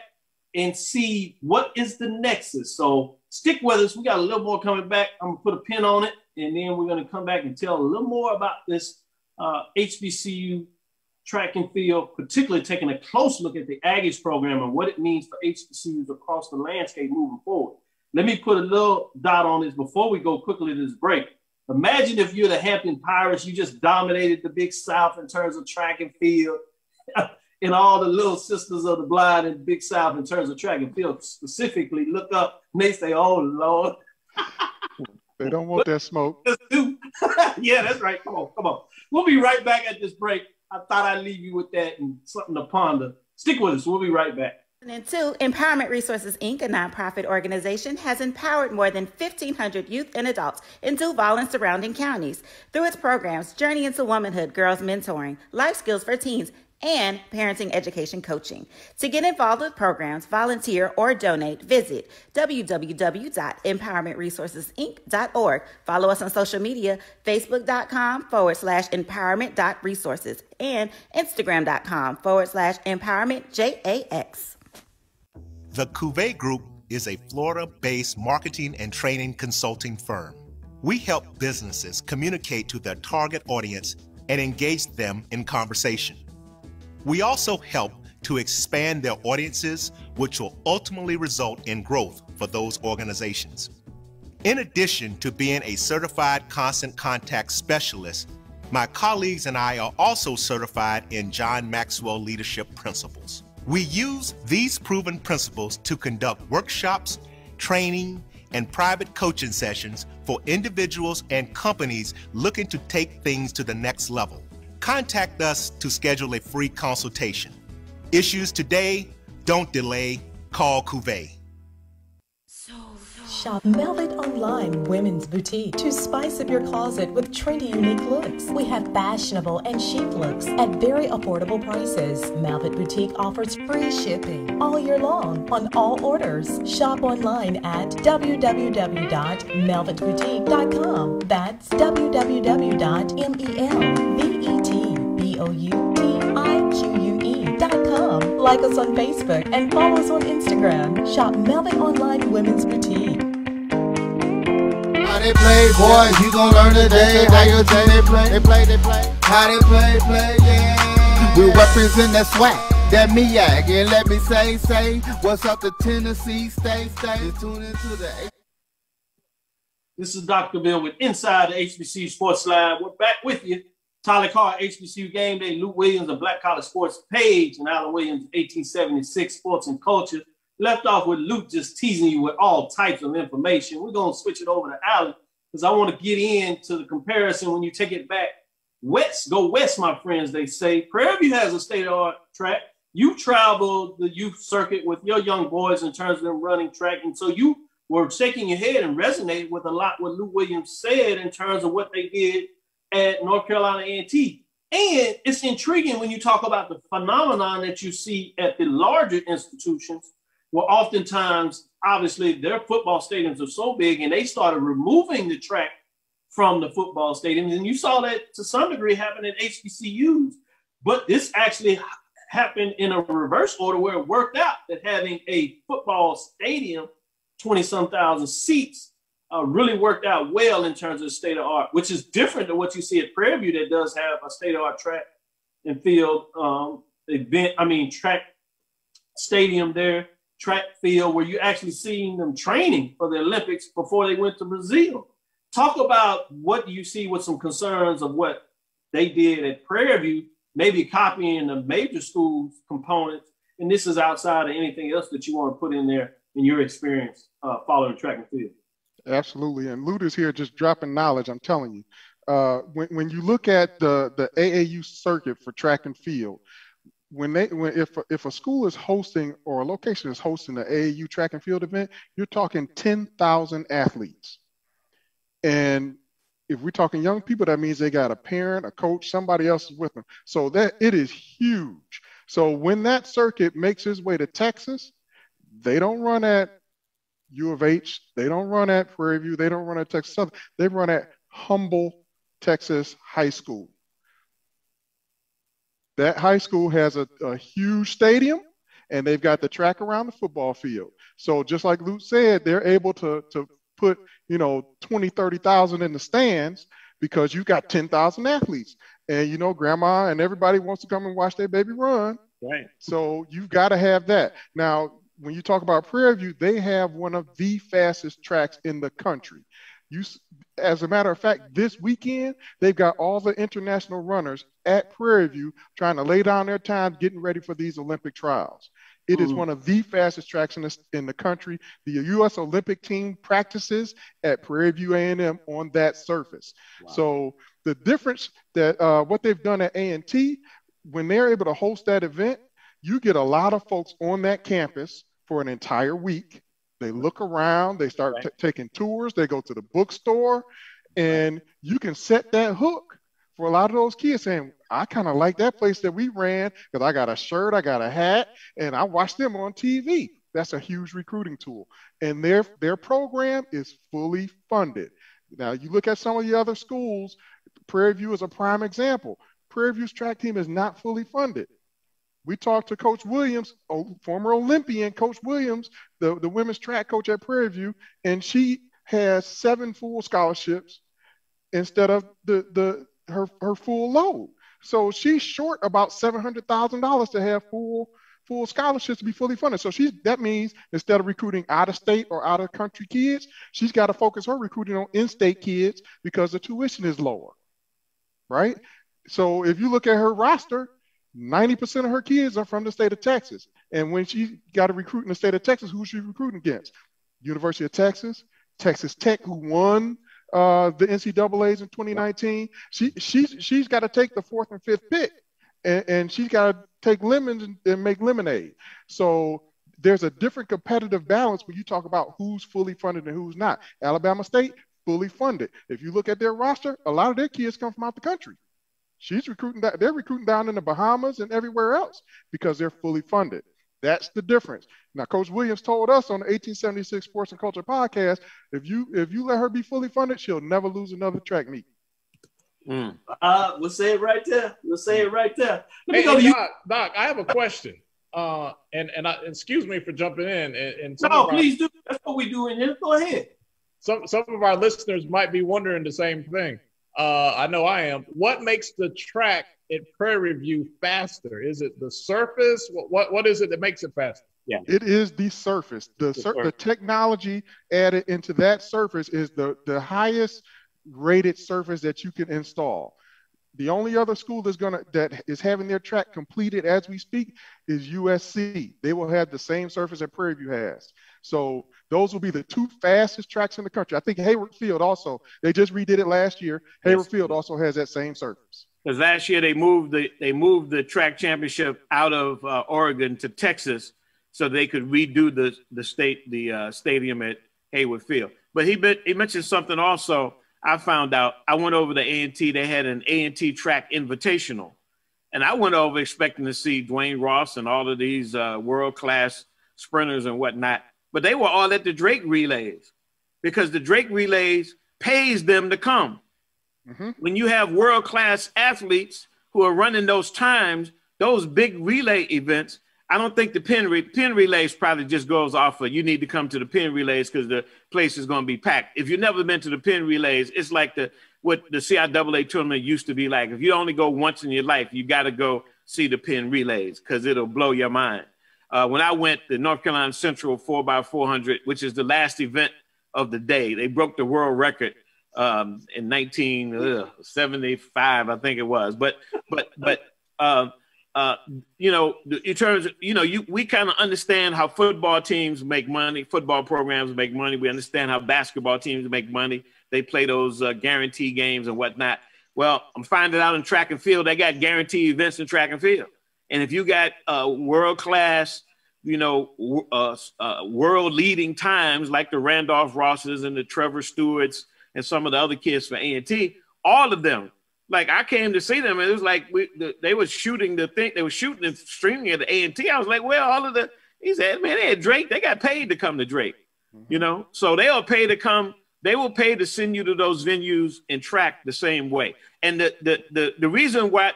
and see what is the nexus. So stick with us. We got a little more coming back. I'm going to put a pin on it, and then we're going to come back and tell a little more about this HBCU track and field, particularly taking a close look at the Aggies program and what it means for HBCUs across the landscape moving forward. Let me put a little dot on this before we go quickly to this break. Imagine if you're the Hampton Pirates, you just dominated the Big South in terms of track and field, and all the little sisters of the blind in the Big South in terms of track and field specifically look up and they say, "Oh, Lord." They don't want that smoke. Yeah, that's right. Come on. We'll be right back at this break. I thought I'd leave you with that and something to ponder. Stick with us. We'll be right back. And two, Empowerment Resources, Inc., a nonprofit organization, has empowered more than 1,500 youth and adults in Duval and surrounding counties through its programs, Journey into Womanhood, Girls Mentoring, Life Skills for Teens, and Parenting Education Coaching. To get involved with programs, volunteer, or donate, visit www.empowermentresourcesinc.org. Follow us on social media, facebook.com/empowerment.resources and instagram.com/empowermentJAX. The Cavil Group is a Florida-based marketing and training consulting firm. We help businesses communicate to their target audience and engage them in conversation. We also help to expand their audiences, which will ultimately result in growth for those organizations. In addition to being a certified constant contact specialist, my colleagues and I are also certified in John Maxwell Leadership Principles. We use these proven principles to conduct workshops, training, and private coaching sessions for individuals and companies looking to take things to the next level. Contact us to schedule a free consultation. Issues today, don't delay, call Cavil. Shop Velvet Online Women's Boutique to spice up your closet with trendy, unique looks. We have fashionable and chic looks at very affordable prices. Velvet Boutique offers free shipping all year long on all orders. Shop online at www.melvetboutique.com. That's www.melvetboutique.com. Like us on Facebook and follow us on Instagram. Shop Velvet Online Women's Boutique. How they play, boy, you gon' learn today. How you say they play, how they play, yeah. We represent that swag, that MEAC, and let me say, what's up to Tennessee, stay, tune into the... This is Dr. Bill with Inside the HBCU Sports Lab. We're back with you. Tolly Carr, HBCU Gameday, Lut Williams, the Black College Sportspage, and Alan Williams, 1876 Sports and Culture. Left off with Lut just teasing you with all types of information. We're going to switch it over to Alan because I want to get into the comparison when you take it back west. Go west, my friends, they say. Prairie View has a state-of-the-art track. You traveled the youth circuit with your young boys in terms of them running track, and so you were shaking your head and resonated with a lot what Lut Williams said in terms of what they did at North Carolina A&T. And it's intriguing when you talk about the phenomenon that you see at the larger institutions, where oftentimes, obviously, their football stadiums are so big and they started removing the track from the football stadiums. And you saw that to some degree happen at HBCUs. But this actually happened in a reverse order where it worked out that having a football stadium, 20-some thousand seats, really worked out well in terms of the state of art, which is different than what you see at Prairie View that does have a state of art track and field track stadium there, track field, where you actually seeing them training for the Olympics before they went to Brazil. Talk about what you see with some concerns of what they did at Prairie View, maybe copying the major schools components. And this is outside of anything else that you want to put in there in your experience following track and field. Absolutely. And Lut is here just dropping knowledge, I'm telling you. When you look at the AAU circuit for track and field, if a school is hosting or a location is hosting the AAU track and field event, you're talking 10,000 athletes. And if we're talking young people, that means they got a parent, a coach, somebody else is with them. So that it is huge. So when that circuit makes its way to Texas, they don't run at U of H, they don't run at Prairie View, they don't run at Texas Southern, they run at Humble, Texas High School. That high school has a huge stadium, and they've got the track around the football field. So just like Lut said, they're able to put 20, 30,000 in the stands because you've got 10,000 athletes. And grandma and everybody wants to come and watch their baby run. Right. So you've got to have that. Now, when you talk about Prairie View, they have one of the fastest tracks in the country. As a matter of fact, this weekend, they've got all the international runners at Prairie View trying to lay down their time getting ready for these Olympic trials. It is one of the fastest tracks in the country. The U.S. Olympic team practices at Prairie View A&M on that surface. Wow. So the difference that what they've done at A&T, when they're able to host that event, you get a lot of folks on that campus for an entire week. They look around, they start taking tours, they go to the bookstore, and you can set that hook for a lot of those kids saying, I kind of like that place that we ran because I got a shirt, I got a hat, and I watched them on TV. That's a huge recruiting tool. And their program is fully funded. Now, you look at some of the other schools, Prairie View is a prime example. Prairie View's track team is not fully funded. We talked to Coach Williams, former Olympian Coach Williams, the women's track coach at Prairie View, and she has 7 full scholarships instead of her full load. So she's short about $700,000 to have full scholarships to be fully funded. So that means instead of recruiting out of state or out of country kids, she's got to focus her recruiting on in-state kids because the tuition is lower, right? So if you look at her roster, 90% of her kids are from the state of Texas. And when she got to recruit in the state of Texas, who's she recruiting against? University of Texas, Texas Tech, who won the NCAAs in 2019. She's got to take the 4th and 5th pick, and she's got to take lemons and make lemonade. So there's a different competitive balance when you talk about who's fully funded and who's not. Alabama State, fully funded. If you look at their roster, a lot of their kids come from out the country. They're recruiting down in the Bahamas and everywhere else because they're fully funded. That's the difference. Now, Coach Williams told us on the 1876 Sports and Culture podcast, if you let her be fully funded, she'll never lose another track meet. We'll say it right there. Let me go to you. Doc, I have a question. And excuse me for jumping in. Please do. That's what we do in here. Go ahead. Some of our listeners might be wondering the same thing. I know I am. What makes the track at Prairie View faster? Is it the surface? What is it that makes it faster? Yeah, it is the surface. The technology added into that surface is the highest rated surface that you can install. The only other school that is having their track completed as we speak is USC. They will have the same surface that Prairie View has. So those will be the 2 fastest tracks in the country. I think Hayward Field also, they just redid it last year. Hayward Field also has that same surface. Because last year they moved the track championship out of Oregon to Texas so they could redo the stadium at Hayward Field. But he mentioned something also. I found out, I went over to A&T. They had an A&T Track Invitational. And I went over expecting to see Dwayne Ross and all of these world-class sprinters and whatnot. But they were all at the Drake relays because the Drake relays pays them to come. Mm-hmm. When you have world-class athletes who are running those times, those big relay events, I don't think the Penn relays probably just goes off of you need to come to the Penn relays because the place is going to be packed. If you've never been to the Penn relays, it's like what the CIAA tournament used to be like. If you only go once in your life, you got to go see the Penn relays because it'll blow your mind. When I went to North Carolina Central 4x400, which is the last event of the day, they broke the world record in 1975, I think it was. But in terms of, we kind of understand how football teams make money, football programs make money. We understand how basketball teams make money. They play those guarantee games and whatnot. Well, I'm finding out in track and field, they got guarantee events in track and field. And if you got world-class, world-leading times like the Randolph Rosses and the Trevor Stewarts and some of the other kids for A&T, all of them, like I came to see them, and it was like they were shooting the thing. They were shooting and streaming at the A&T. I was like, well, he said, man, they had Drake. They got paid to come to Drake, So they will pay to come. They will pay to send you to those venues and track the same way. And the reason why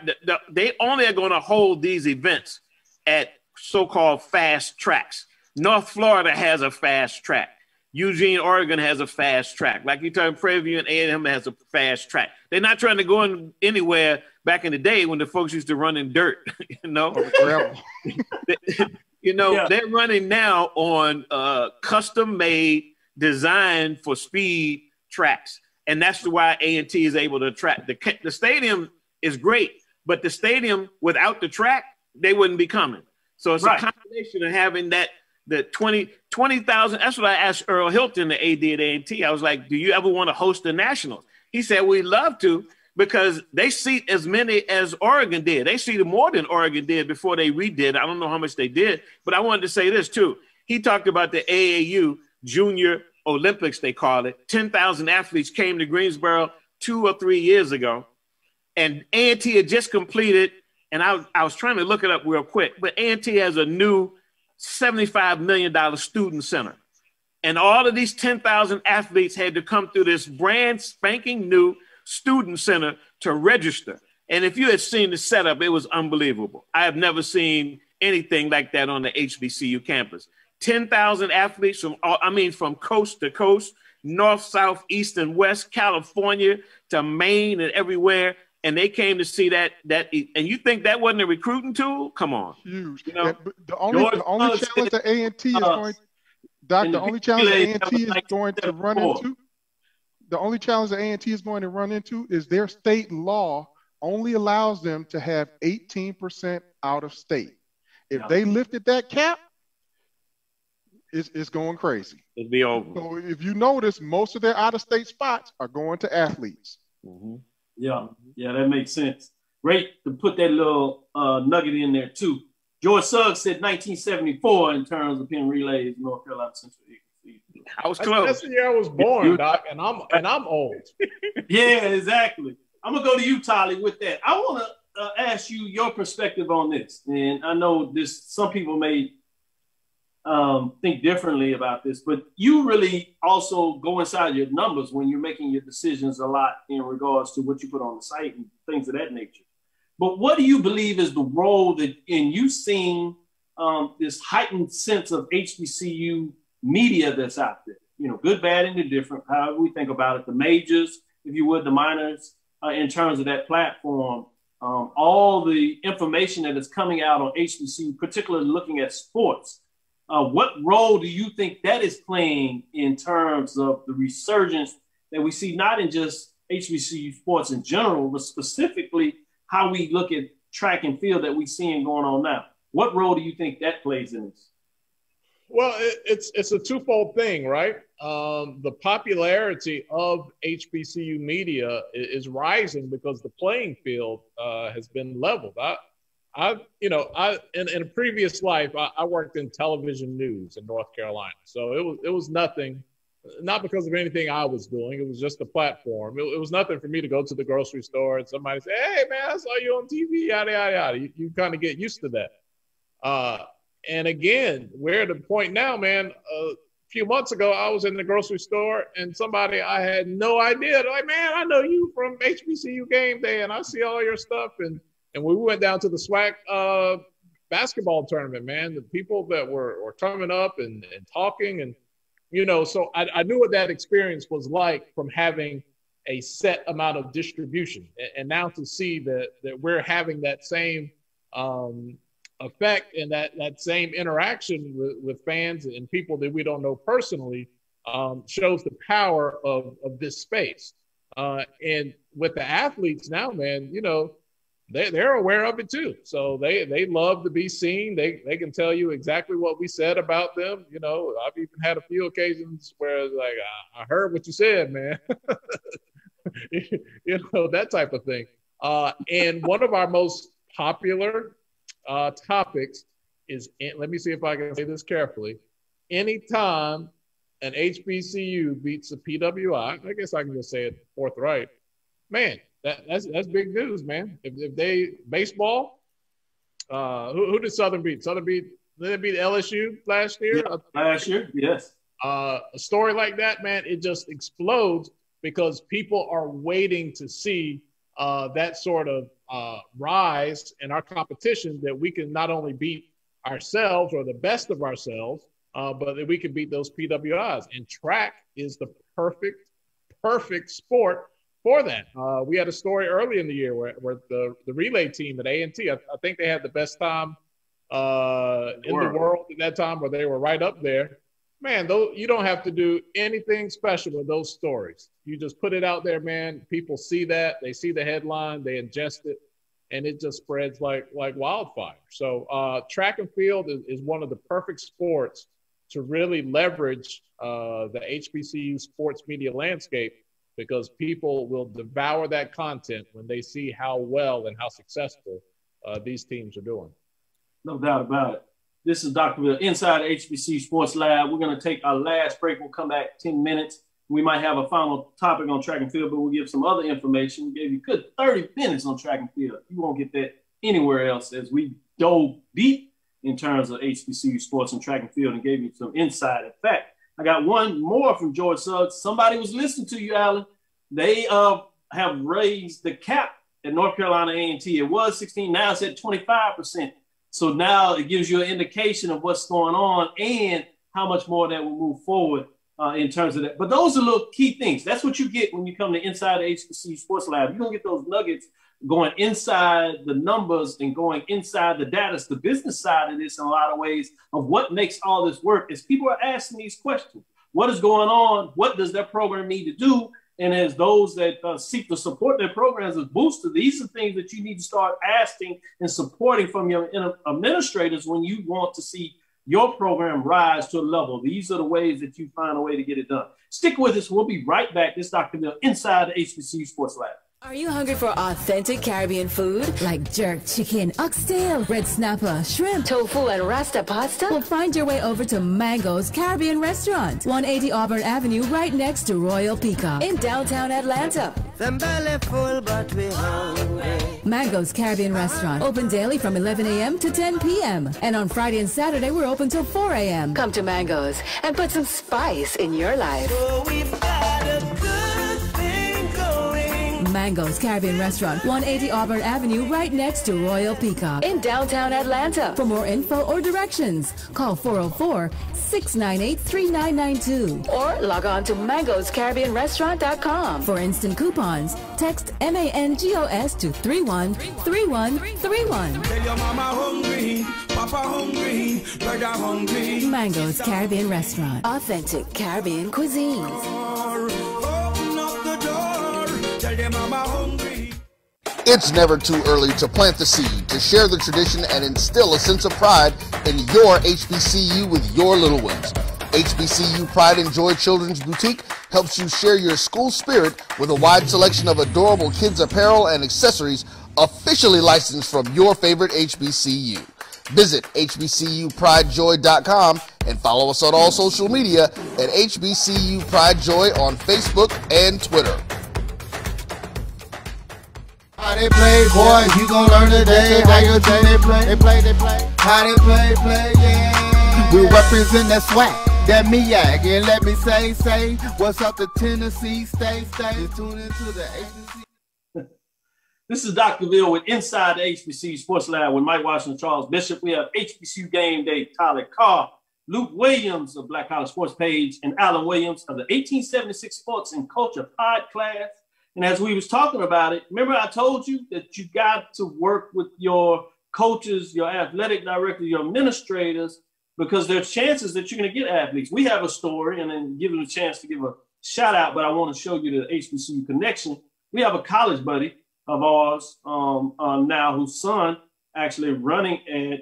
they only are going to hold these events at so-called fast tracks. North Florida has a fast track. Eugene, Oregon has a fast track. Like you talking, Prairie View and A&M has a fast track. They're not trying to go anywhere back in the day when the folks used to run in dirt, They're running now on custom-made, designed for speed tracks. And that's why A&T is able to track. The stadium is great, but the stadium without the track, they wouldn't be coming. So it's a combination of having the 20,000. That's what I asked Earl Hilton, the AD at A&T. I was like, do you ever want to host the Nationals? He said, we'd love to because they seat as many as Oregon did. They seated more than Oregon did before they redid. I don't know how much they did, but I wanted to say this too. He talked about the AAU Junior Olympics, they call it. 10,000 athletes came to Greensboro 2 or 3 years ago, and A&T had just completed, and I was trying to look it up real quick, but A&T has a new $75 million student center. And all of these 10,000 athletes had to come through this brand spanking new student center to register. And if you had seen the setup, it was unbelievable. I have never seen anything like that on the HBCU campus. 10,000 athletes from coast to coast, north, south, east, and west, California to Maine and everywhere. And they came to see that, and you think that wasn't a recruiting tool? Come on. Huge. The only challenge that A&T is going, Doc, the only challenge that A&T is going to run into, the only challenge that A&T is going to run into is their state law only allows them to have 18% out of state. If they lifted that cap, it's going crazy. It'd be over. So if you notice, most of their out-of-state spots are going to athletes. Mm-hmm. Yeah, that makes sense. Great to put that little nugget in there too. George Suggs said 1974 in terms of Penn relays, North Carolina Central. I was close. That's the year I was born, Doc, and I'm old. Yeah, exactly. I'm gonna go to you, Tolly, with that. I want to ask you your perspective on this, and I know this. Some people may think differently about this, but you really also go inside your numbers when you're making your decisions a lot in regards to what you put on the site and things of that nature. But what do you believe is the role that in you seeing this heightened sense of HBCU media that's out there? Good, bad, and indifferent, however we think about it, the majors, if you would, the minors, in terms of that platform, all the information that is coming out on HBCU, particularly looking at sports. What role do you think that is playing in terms of the resurgence that we see not in just HBCU sports in general, but specifically how we look at track and field that we're seeing going on now. What role do you think that plays in this? Well, it's a twofold thing, right? The popularity of HBCU media is rising because the playing field has been leveled. In a previous life, I worked in television news in North Carolina. So it was nothing, not because of anything I was doing. It was just a platform. It was nothing for me to go to the grocery store and somebody say, "Hey, man, I saw you on TV, yada, yada, yada." You kind of get used to that. And again, we're at a point now, man. A few months ago, I was in the grocery store and somebody I had no idea. They're like, "Man, I know you from HBCU Gameday and I see all your stuff." And we went down to the SWAC basketball tournament, man. The people that were coming up and talking and, so I knew what that experience was like from having a set amount of distribution. And now to see that we're having that same effect and that same interaction with fans and people that we don't know personally shows the power of this space. And with the athletes now, man, they're aware of it too. So they love to be seen. They can tell you exactly what we said about them. I've even had a few occasions where it's like, I heard what you said, man. That type of thing. And one of our most popular topics is, let me see if I can say this carefully. Anytime an HBCU beats a PWI, I guess I can just say it forthright, man, that's big news, man. If they baseball, who did Southern beat? Did they beat LSU last year? Yeah, last year, yes. A story like that, man, it just explodes because people are waiting to see that sort of rise in our competition, that we can not only beat ourselves or the best of ourselves, but that we can beat those PWIs. And track is the perfect sport for that. We had a story early in the year where the relay team at A&T, I think they had the best time in the world at that time, where they were right up there. Man, you don't have to do anything special with those stories. You just put it out there, man. People see that. They see the headline. They ingest it, and it just spreads like wildfire. So track and field is one of the perfect sports to really leverage the HBCU sports media landscape, because people will devour that content when they see how well and how successful these teams are doing. No doubt about it. This is Dr. Bill inside the HBCU Sports Lab. We're going to take our last break. We'll come back 10 minutes. We might have a final topic on track and field, but we'll give some other information. We gave you good 30 minutes on track and field. You won't get that anywhere else, as we dove deep in terms of HBCU sports and track and field and gave you some insight. In fact, I got one more from George Suggs. Somebody was listening to you, Alan. They have raised the cap at North Carolina A&T. It was 16, now it's at 25%. So now it gives you an indication of what's going on and how much more that will move forward in terms of that. But those are little key things. That's what you get when you come to Inside the HBCU Sports Lab. You're going to get those nuggets going inside the numbers and going inside the data. It's the business side of this in a lot of ways of what makes all this work. As people are asking these questions, what is going on? What does their program need to do? And as those that seek to support their programs as boosters, these are things that you need to start asking and supporting from your administrators when you want to see your program rise to a level. These are the ways that you find a way to get it done. Stick with us. We'll be right back. This is Dr. Bill inside the HBCU Sports Lab. Are you hungry for authentic Caribbean food like jerk chicken, oxtail, red snapper, shrimp, tofu, and rasta pasta? Well, find your way over to Mango's Caribbean Restaurant, 180 Auburn Avenue, right next to Royal Peacock in downtown Atlanta. Them belly full, but we hungry. Mango's Caribbean Restaurant, open daily from 11 a.m. to 10 p.m. And on Friday and Saturday, we're open till 4 a.m. Come to Mango's and put some spice in your life. So we've got a good thing going. Mango's Caribbean Restaurant, 180 Auburn Avenue, right next to Royal Peacock in downtown Atlanta. For more info or directions, call 404-698-3992 or log on to mangoscaribbeanrestaurant.com. For instant coupons, text MANGOS to 313131. Tell your mama hungry, papa hungry, brother hungry. Mango's Caribbean Restaurant, authentic Caribbean cuisines. Open up the door. It's never too early to plant the seed, to share the tradition, and instill a sense of pride in your HBCU with your little ones. HBCU Pride and Joy Children's Boutique helps you share your school spirit with a wide selection of adorable kids apparel and accessories officially licensed from your favorite HBCU. Visit hbcupridejoy.com and follow us on all social media at HBCU Pride Joy on Facebook and Twitter. How they play, boy, you gon' learn today. How your team they play. How they play, yeah. We represent that swag, that MEAC. And let me say, what's up to Tennessee State? Tune into the HBCU. This is Dr. Cavil with Inside the HBCU Sports Lab with Mike Washington, Charles Bishop. We have HBCU Gameday, Tolly Carr, Lut Williams of Black College Sportspage, and Alan Williams of the 1876 Sports and Culture Podcast. And as we was talking about it, remember I told you that you got to work with your coaches, your athletic directors, your administrators, because there's chances that you're going to get athletes. We have a story, and then give them a chance to give a shout out, but I want to show you the HBCU connection. We have a college buddy of ours now whose son actually running at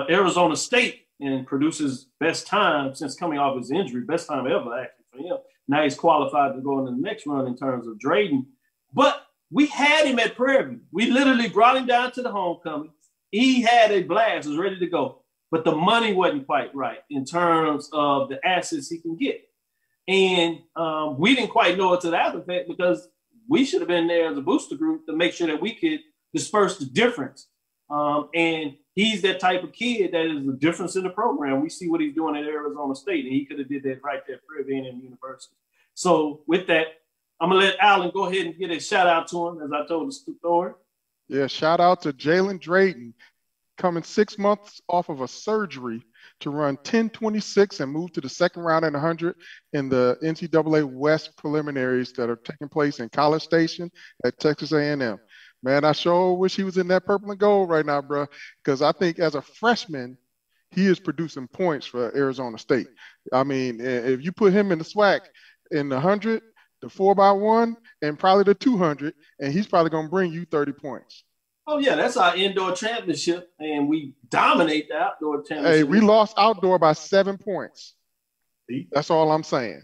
Arizona State and produces best time since coming off his injury, best time ever actually for him. Now he's qualified to go in the next run in terms of Drayden. But we had him at Prairie View. We literally brought him down to the homecoming. He had a blast, was ready to go. But the money wasn't quite right in terms of the assets he can get. And we didn't quite know it to that effect because we should have been there as a booster group to make sure that we could disperse the difference. And he's that type of kid that is the difference in the program. We see what he's doing at Arizona State, and he could have did that right there at Prairie View University. So with that, I'm going to let Alan go ahead and get a shout out to him, as I told the story. Yeah, shout out to Jalen Drayden, coming 6 months off of a surgery to run 10.26 and move to the second round in 100 in the NCAA West preliminaries that are taking place in College Station at Texas A&M. Man, I sure wish he was in that purple and gold right now, bro, because I think as a freshman, he is producing points for Arizona State. I mean, if you put him in the SWAC in the 100, the 4x1, and probably the 200, and he's probably going to bring you 30 points. Oh, yeah, that's our indoor championship, and we dominate the outdoor championship. Hey, we lost outdoor by 7 points. See? That's all I'm saying.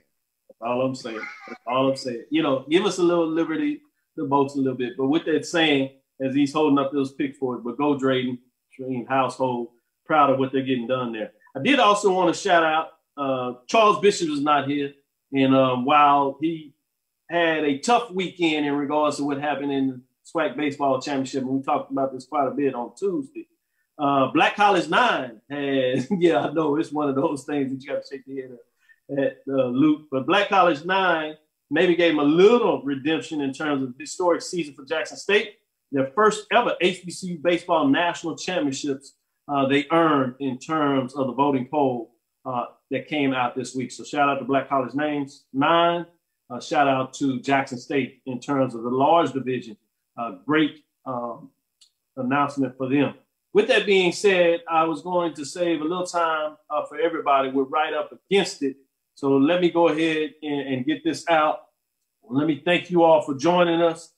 That's all I'm saying. That's all I'm saying. You know, give us a little liberty to boast a little bit. But with that saying, as he's holding up those picks for it, but go Drayden, household, proud of what they're getting done there. I did also want to shout out, Charles Bishop is not here. And while he had a tough weekend in regards to what happened in the SWAC Baseball Championship, and we talked about this quite a bit on Tuesday, Black College 9 had, yeah, I know it's one of those things that you got to shake your head at Luke, but Black College 9 maybe gave him a little redemption in terms of historic season for Jackson State. Their first ever HBCU Baseball National Championships they earned in terms of the voting poll that came out this week. So shout out to Black College 9. Shout out to Jackson State in terms of the large division. Great announcement for them. With that being said, I was going to save a little time for everybody. We're right up against it. So let me go ahead and get this out. Let me thank you all for joining us.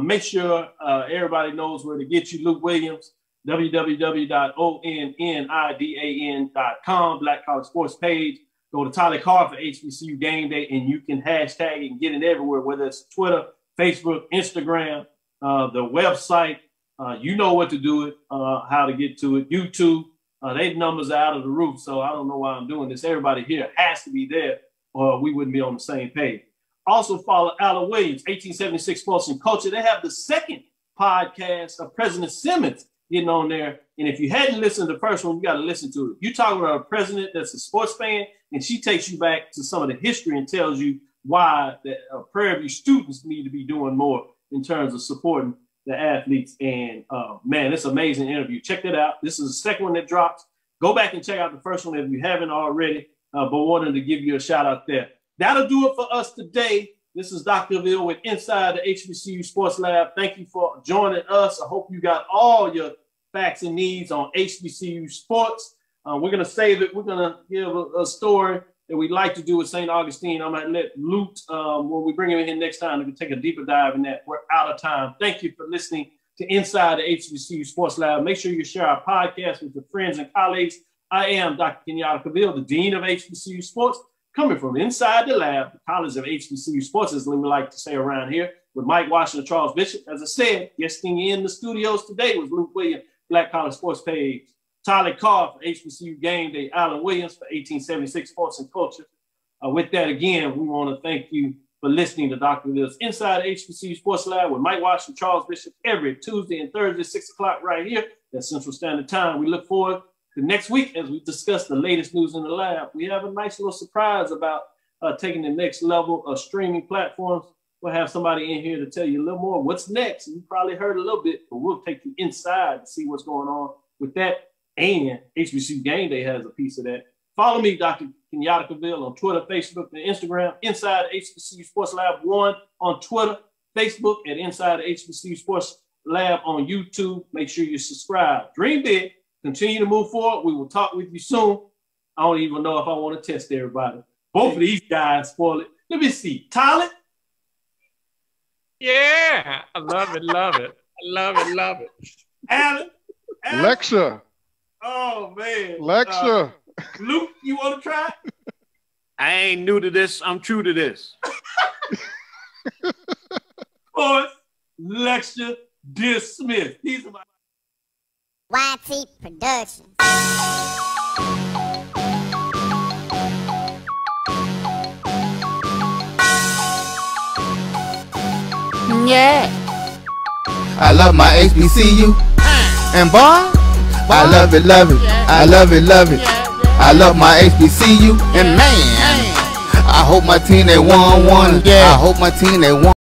Make sure everybody knows where to get you. Lut Williams, www.onnidan.com, Black College Sportspage. Go to Tolly Carr for HBCU Gameday, and you can hashtag it and get it everywhere, whether it's Twitter, Facebook, Instagram, the website. You know what to do it, how to get to it. YouTube, they numbers are out of the roof, so I don't know why I'm doing this. Everybody here has to be there, or we wouldn't be on the same page. Also follow Alan Williams, 1876 Sports and Culture. They have the second podcast of President Simmons getting on there. And if you hadn't listened to the first one, you got to listen to it. You're talking about a president that's a sports fan, and she takes you back to some of the history and tells you why the Prairie View students need to be doing more in terms of supporting the athletes. And man, it's an amazing interview. Check that out. This is the second one that drops. Go back and check out the first one if you haven't already, but wanted to give you a shout out there. That'll do it for us today. This is Dr. Cavil with Inside the HBCU Sports Lab. Thank you for joining us. I hope you got all your facts and needs on HBCU sports. We're going to save it. We're going to give a story that we'd like to do with St. Augustine. I'm going to let Lut, when we bring him in here next time, we can take a deeper dive in that. We're out of time. Thank you for listening to Inside the HBCU Sports Lab. Make sure you share our podcast with your friends and colleagues. I am Dr. Kenyatta Cavil, the Dean of HBCU Sports, coming from inside the lab, the College of HBCU Sports, as we like to say around here, with Mike Washington, Charles Bishop. As I said, guesting in the studios today was Lut Williams, Black College Sportspage, Tolly Carr for HBCU Gameday, Lut Williams for 1876 Sports and Culture. With that, again, we want to thank you for listening to Dr. Lil's Inside HBCU Sports Lab with Mike Washington, Charles Bishop, every Tuesday and Thursday, 6 o'clock right here at Central Standard Time. We look forward to next week as we discuss the latest news in the lab. We have a nice little surprise about taking the next level of streaming platforms. We'll have somebody in here to tell you a little more what's next. You probably heard a little bit, but we'll take you inside to see what's going on with that. And HBCU Gameday has a piece of that. Follow me, Dr. Kenyatta Cavil, on Twitter, Facebook, and Instagram. Inside HBCU Sports Lab 1 on Twitter, Facebook, at Inside HBCU Sports Lab on YouTube. Make sure you subscribe. Dream big. Continue to move forward. We will talk with you soon. I don't even know if I want to test everybody. Both of these guys spoil it. Let me see. Tyler? Yeah. I love it, love it. I love it, love it. Alan? Lecture. Oh, man. Lecture. Luke, you want to try? I ain't new to this. I'm true to this. Sports lecture dismissed. These are my YT Productions. Yeah. I love my HBCU. And boy, I love it, love it. I love it, love it. I love my HBCU. And man, I hope my team they won. I hope my team they won.